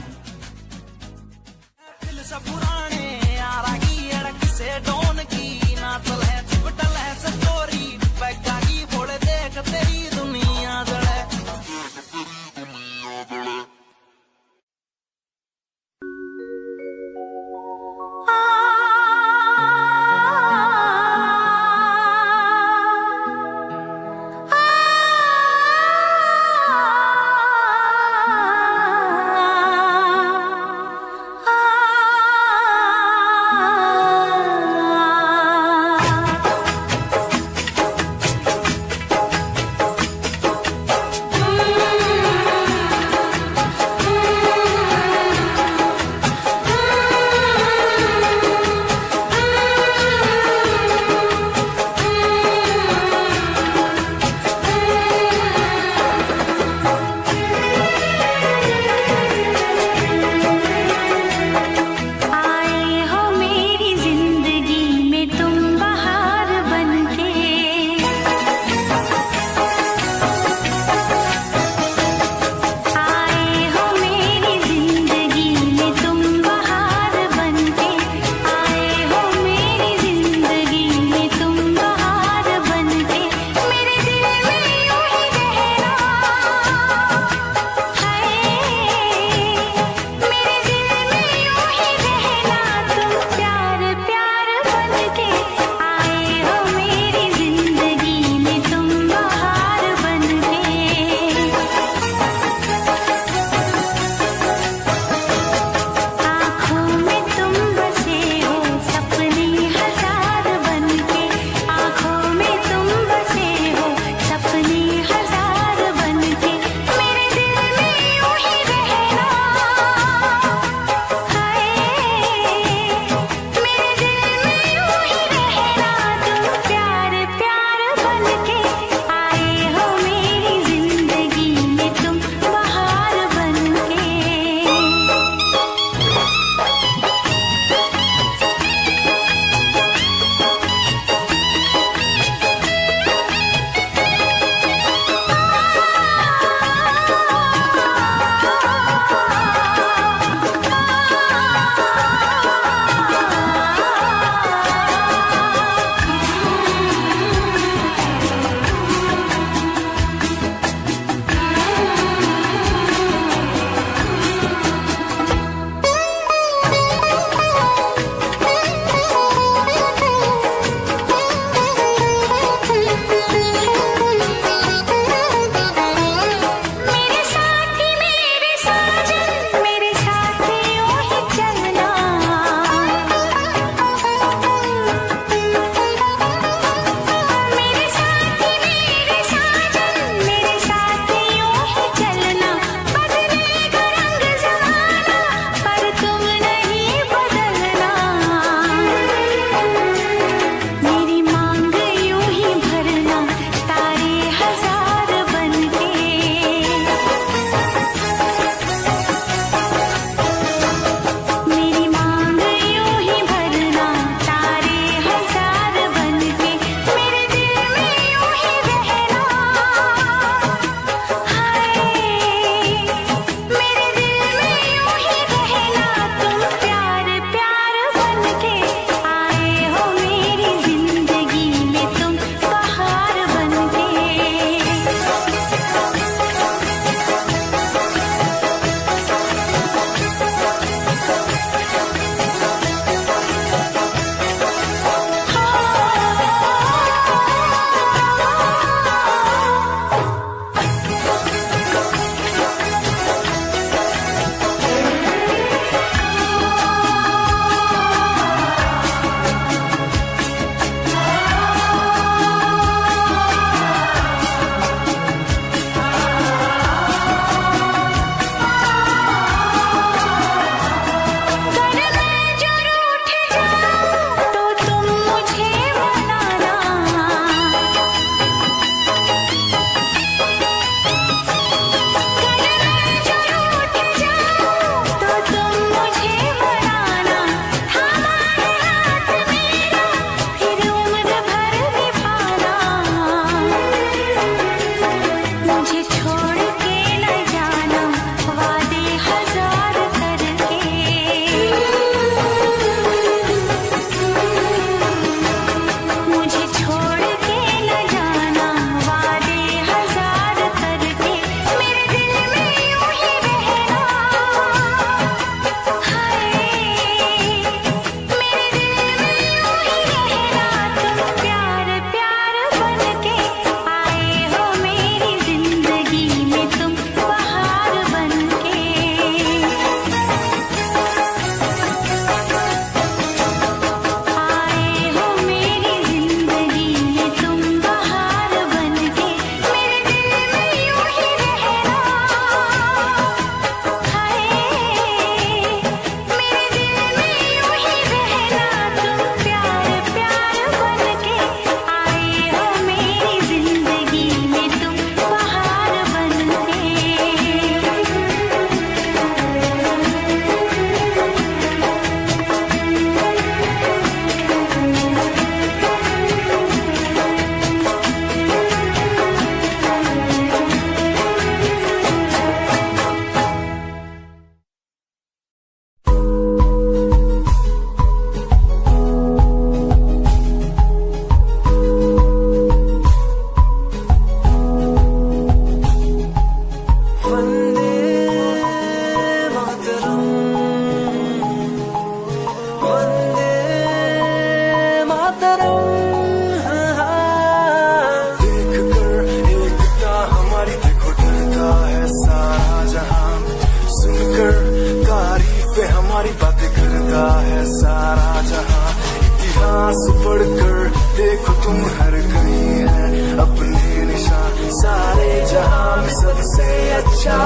पास पढ़कर देखो तुम हर कहीं है अपने निशान, सारे जहां में सबसे अच्छा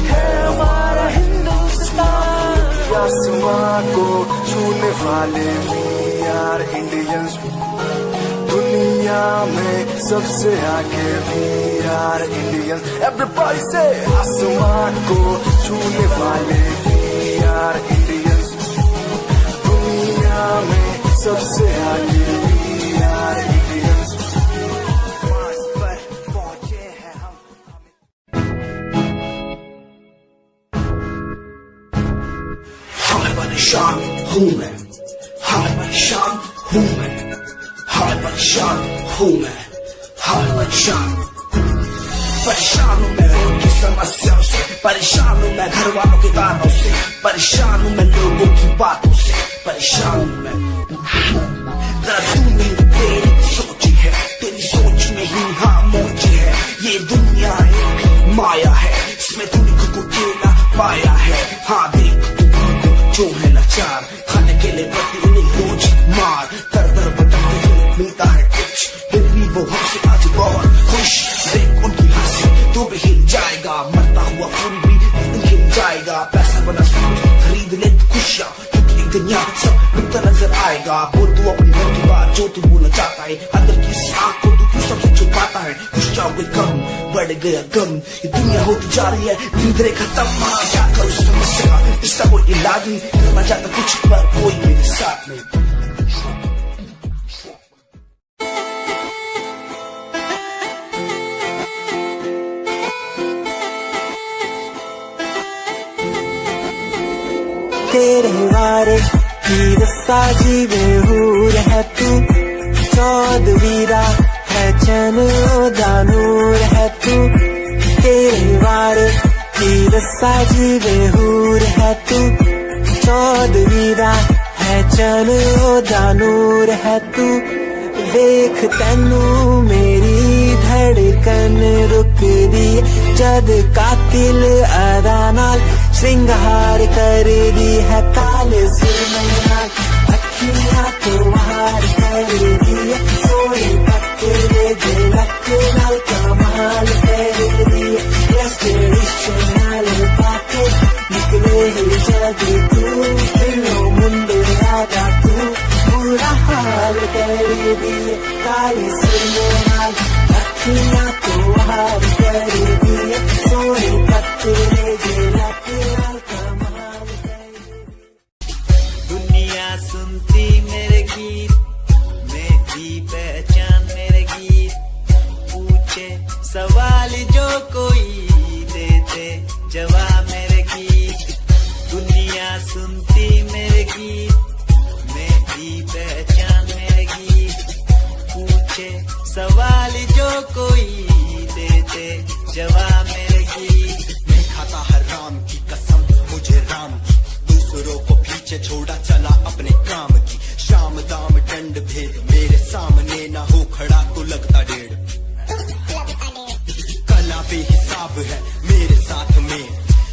है हमारा हिंदुस्तान। आसमां को छूने वाले भी यार इंडियंस, दुनिया में सबसे आगे भी यार इंडियंस। एवरीबॉडी से आसमां को छूने वाले भी यार इंडियंस, दुनिया में सबसे आगे भी यार इंडियंस। मार्स पर पहुंचे हैं हम। हाय परेशान हूँ मैं, हाय परेशान हूँ मैं, हाय परेशान हूँ मैं, हाय परेशान। परेशान हूँ मैं रोज की समस्याओं से, परेशान हूँ मैं घर वालों के तानों से, परेशान हूँ मैं लोगों की बातों से, परेशान हूँ मैं। तूने तेरी सोची है, तेरी सोच में ही हाँ मोची है। ये दुनिया एक माया है, इसमें तूने खुद को अकेला पाया है। हाँ देख जो है लाचार, खाने के लिए पति उन्हें रोज मार, दर दर भटकते हुए मिलता है कुछ, फिर भी वो हमसे आज बहुत खुश। देख उनकी हंसी तो भी हिल जाएगा, मरता हुआ खून भी हिल जाएगा। पैसा बना सूट खरीद ले तो खुशियाँ, क्योंकि एक दिन यहाँ सब मिलता नजर आएगा। बोल तू अपनी मन की बात जो तू बोलना चाहता है, अंदर की आँख को तू क्यों सबसे छुपाता है। खुश जाओगे कम, बढ़ गया गम, ये दुनिया होती जा रही है धीरे धीरे खत्म। हाँ क्या करूँ इस समस्या का, इसका कोई इलाज नहीं, करना चाहता कुछ पर कोई मेरे साथ नहीं। तेरे वारे की रस्सा जीवे हूर है तू, चौदवीरा है चैन दानूर है तू। तेरे वारे की रस्सा जीवे हूर है तू, चौदवीरा है चैन दानूर है तू। देख तैनू मेरी धड़कन रुक दी, जद कातिल अदा नाल श्रृंगार कर दी है। काले सुरमैया अखियां तो हार कर दी है, सोने पत्ते झलक नाल कमाल कर दी है। ट्रेडिशनल बातें निकले ही जग तू, दिलो मुंडे राजा तू बुरा हाल कर दी है। काले सुरमैया अखियां तो हार कर दी है, सोने पत्ते झलक नाल कमाल कर दी। दुनिया सुनती मेरे गीत, मेरी पहचान मेरे गीत, पूछे सवाल जो कोई देते जवाब मेरे गीत। दुनिया सुनती मेरे गीत, मेरी पहचान मेरे गीत, पूछे सवाल जो कोई देते जवाब मेरे गीत। मैं खाता हर राम की कसम, मुझे राम की, दूसरों को पीछे छोड़ा चला अपने काम की। शाम दाम दंड भेद मेरे सामने ना हो खड़ा तो लगता डेढ़। कला बेहिसाब है मेरे साथ में,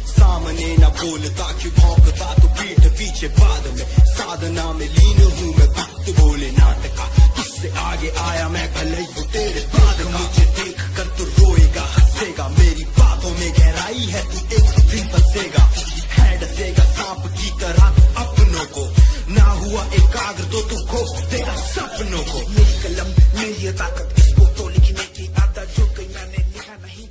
सामने ना बोलता क्यों भौंकता तो पीठ पीछे बाद में। साधना में लीन हूँ मैं भक्त बोले नाटका, तुझसे आगे आया मैं भले ही तेरे बाद। मुझे देख कर तू रोएगा हंसेगा, मेरी बातों में गहराई है तू एक दिन फंसेगा। है डसेगा सांप की तरह अपनों को, ना हुआ एकाग्र तो तू खो देगा सपनों को। मेरी कलम मेरी ताकत, इसको तो लिखने की आदत जो कहीं मैंने लिखा नहीं।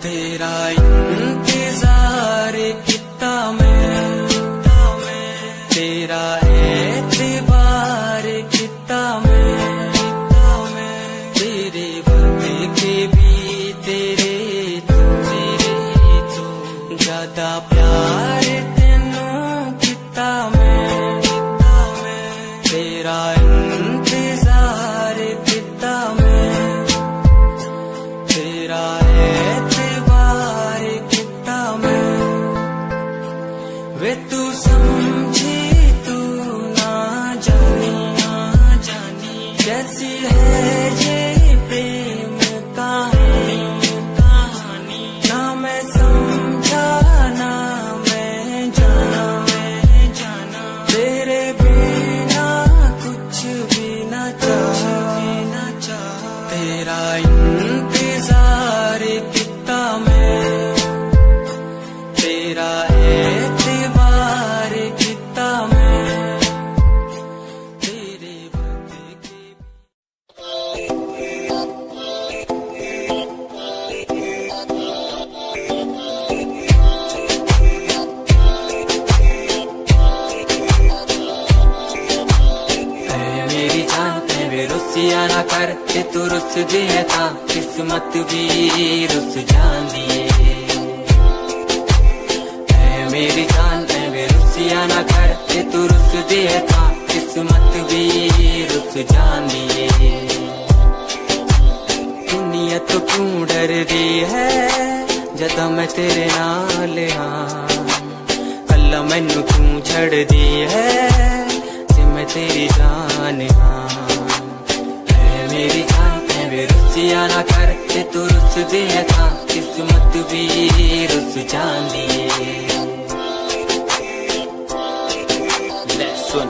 तेरा इंतजार कितना मैं, तेरा एतबार कितना मैं, तेरे बदले के भी तेरे तो ज्यादा प्यार तेनों कितना मैं, तेरा इंतजार कितना मैं, तेरा एतबार कितना मैं। वे तू समझी तू ना जानी कैसी है ये प्रेम कहानी, ना मैं समझा ना मैं जाना, तेरे बिना कुछ भी ना चाह, तेरा इंतजार कितना मैं, तेरा एतबार कितना मैं, तेरे बदले के मेरी जान है वे रुसिया ना कर के तू रुस दिए था, किस्मत भी रुस जान दिए। मेरी जान है वे रुसिया ना कर के तू रुस दिए था, किस्मत भी रुस जान दिए। दुनिया तो क्यों डर रही है जदा मैं तेरे नाल हाँ, अल्लाह मैनू क्यों छड़ दी है मैं तेरी जान हाँ। मेरी जान है वे रुसिया ना कर के तू रुस दिए था, किस्मत भी रुस जान दिए। ले सुन,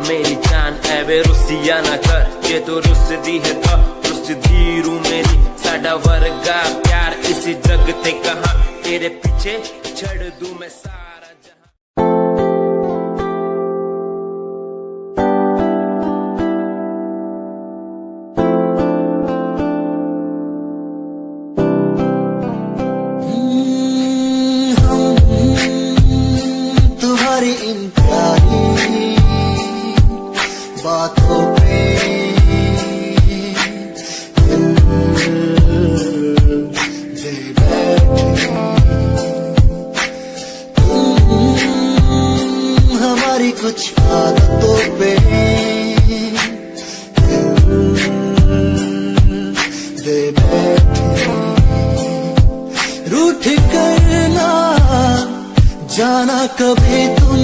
मेरी जान है वे रुसिया ना कर के तू रुस दी है था, रुस दी रू मेरी साडा वर्गा प्यार इस जग ते कहां, तेरे पीछे छड़ दूं मैं सारा बातों पे दे बैठे, हमारी कुछ आदतों पे दे बैठे, रूठ करना जाना कभी तुम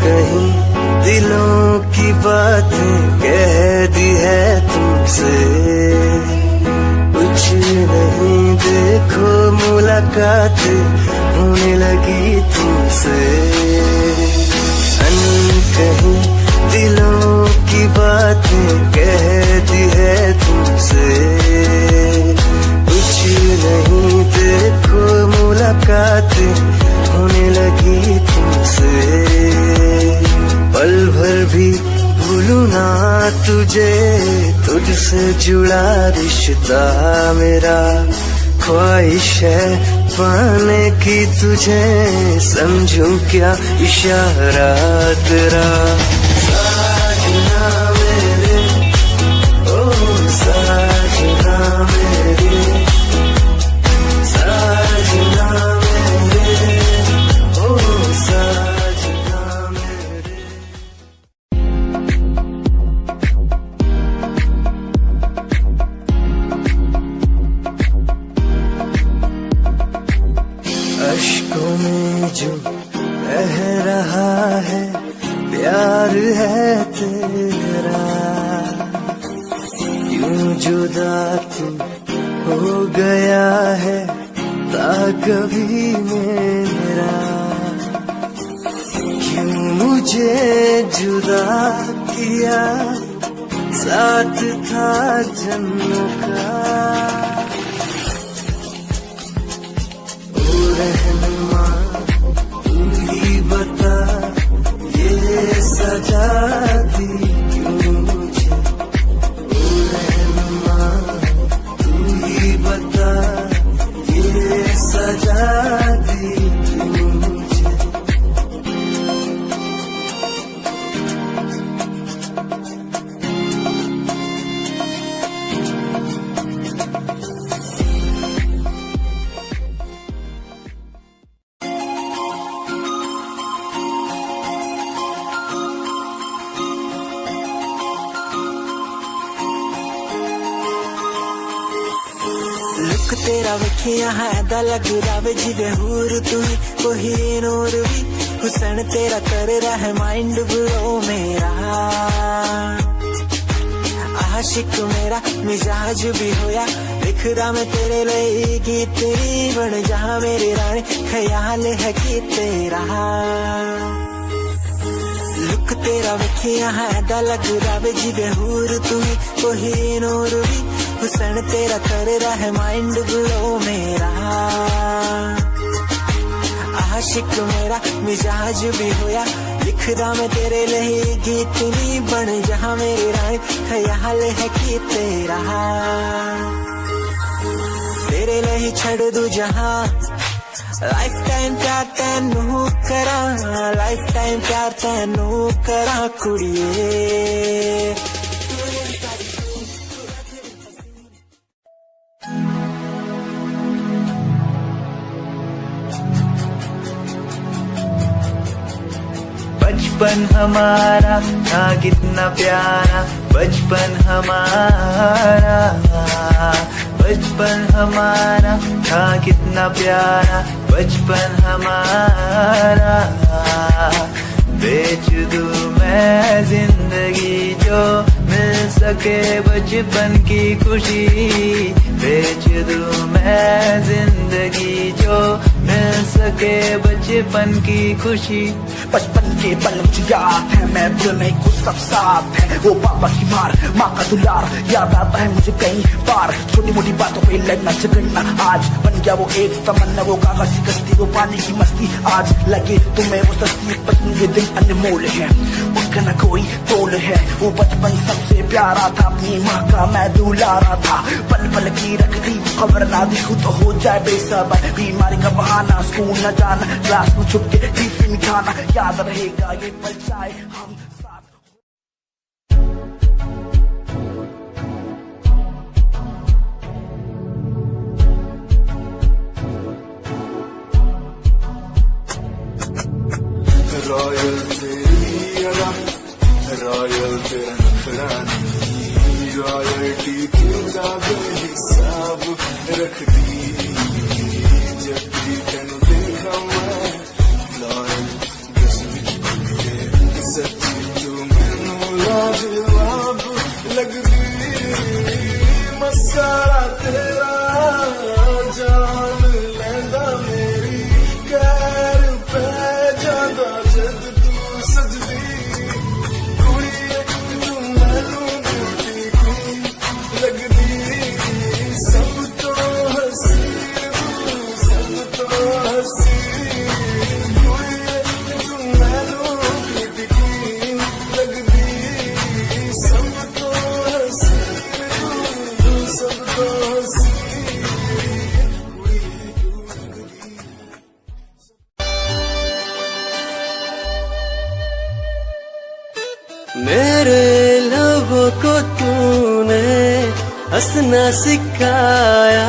कहीं दिलों की बातें कह दी है तुमसे, कुछ नहीं देखो मुलाकात होने लगी तुमसे। कहीं दिलों की बातें कह दी है तुमसे, कुछ नहीं देखो मुलाकात होने लगी तुमसे। पल भर भी भूलूं ना तुझे, तुझसे जुड़ा रिश्ता मेरा, ख्वाहिश है पाने की तुझे, समझूं क्या इशारा तेरा। साजना मेरे ओ साजना मेरे, साजना मेरे ओ साजना मेरे। अश्कों में जो बह रहा है प्यार जुदा तू हो गया है कभी मेरा, क्यों मुझे जुदा किया साथ था जन्मों का। ओ रहनुमा तू ही बता ये सजा दी क्यों मुझे। ओ रहनुमा तू ही बता ये सजा दी क्यों मुझे। लुक तेरा वेखिया है दा लग रहा जिवे हूर तू ही कोई नूर भी। हुसन तेरा कर रहा है माइंड ब्लो मेरा, आशिक मेरा मिजाज भी होया लिख रहा मैं तेरे लिए गीत तेरी बन जा मेरी रानी ख्याल है कि तेरा। लुक तेरा वेखिया है दा लग रहा जिवे हूर तू ही कोई नूर भी। हुसन तेरा कर रहा है माइंड ब्लो मेरा, आशिक मेरा मिजाज भी होया लिख रहा मैं तेरे लिए गीत नी बन जहाँ मेरी रानी ख्याल है कि तेरा। तेरे लिए छड़ दू जहाँ लाइफ टाइम प्यार तैनू करा, लाइफ टाइम प्यार तैनू करा कुड़िए। बचपन हमारा था कितना प्यारा, बचपन हमारा, बचपन हमारा था कितना प्यारा, बचपन हमारा। बेच दूं मैं जिंदगी जो मिल सके बचपन की खुशी, बेच दूं मैं जिंदगी जो मिल सके बचपन की खुशी। बचपन के पल मुझे याद है, मैं दिल में कुछ सब साथ है। वो पापा की मार, माँ का दुलार याद आता है मुझे कई बार। छोटी मोटी बातों पे लड़ना झगड़ना आज बन गया वो एक तमन्ना। वो कागज की कश्ती, वो पानी की मस्ती, आज लगे तुम्हें वो सस्ती। बचपन के दिन अनमोल है, उनका न कोई तोल है। वो बचपन सबसे प्यारा था, अपनी माँ का मैं दुलारा था। पल पल की रखती खबर ना दिखूं तो हो जाए बेसबर। बीमारी का बहाना, स्कूल न जाना, क्लास में छुप के टिफिन खाना, याद रहेगा ये पल चाहे हम साथ। रॉयल तेरी अदा, रॉयल तेरा नखरानी, रॉयल्टी तेरा हिसाब रखती। जब भी तेनू देखा मैं लॉयल दस विच खुले, सच्ची तू मैनू लाजवाब लगदी। मस्कारा तेरा जान लैंदा मेरी, कैर पै जांदा जद तू सजदी। कुड़िए तू मैनू ब्यूटी क्वीन लगदी, सब तो हसीन तू, सब तो हसीन। कुड़िए तू मैनू ब्यूटी क्वीन लगदी, सब तो हसीन तू, सब तो हसीन। मेरे लबों को तूने हंसना सिखाया,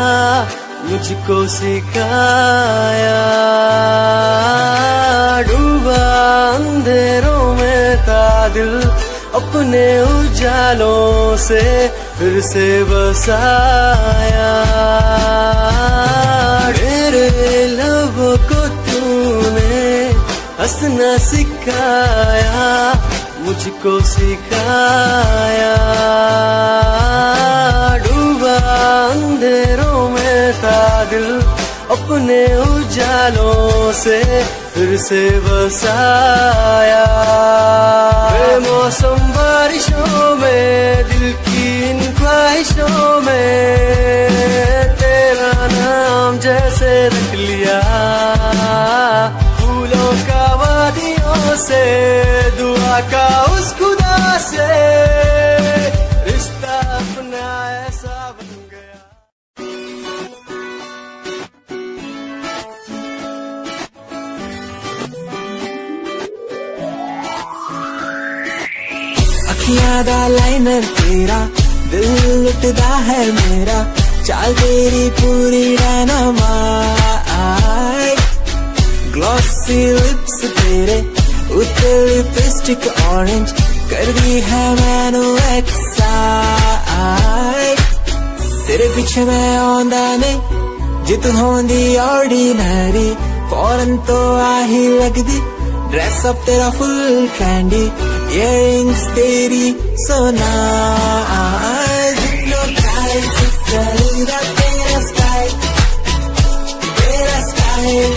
मुझको सिखाया। डूबा अंधेरों में था दिल, अपने उजालों से फिर से बसाया। मेरे लबों को तूने हंसना सिखाया, मुझको सिखाया। डूबा ख्यालों से फिर से बसाया। बेमौसम बारिशों में दिल की इन ख्वाहिशों में तेरा नाम जैसे रख लिया। फूलों का वादियों से दुआ का उस खुदा से रिश्ता अपना ऐसा बन गया। अखियां दा लाइनर तेरा दिल लुटदा है मेरा चाल तेरी पूरी डायनामाइट। ग्लॉसी लिप्स तेरे उत्ते लिपस्टिक ऑरेंज कर दी है मैनू एक्साइट। तेरे पीछे मैं आंदा नहीं जे तू होंदी ऑर्डिनरी फौरन तो आही लगदी। ड्रेस अप तेरा फुल ट्रेंडी इयरिंग्स तेरी so nice। Hypnotize तेरा स्टाइल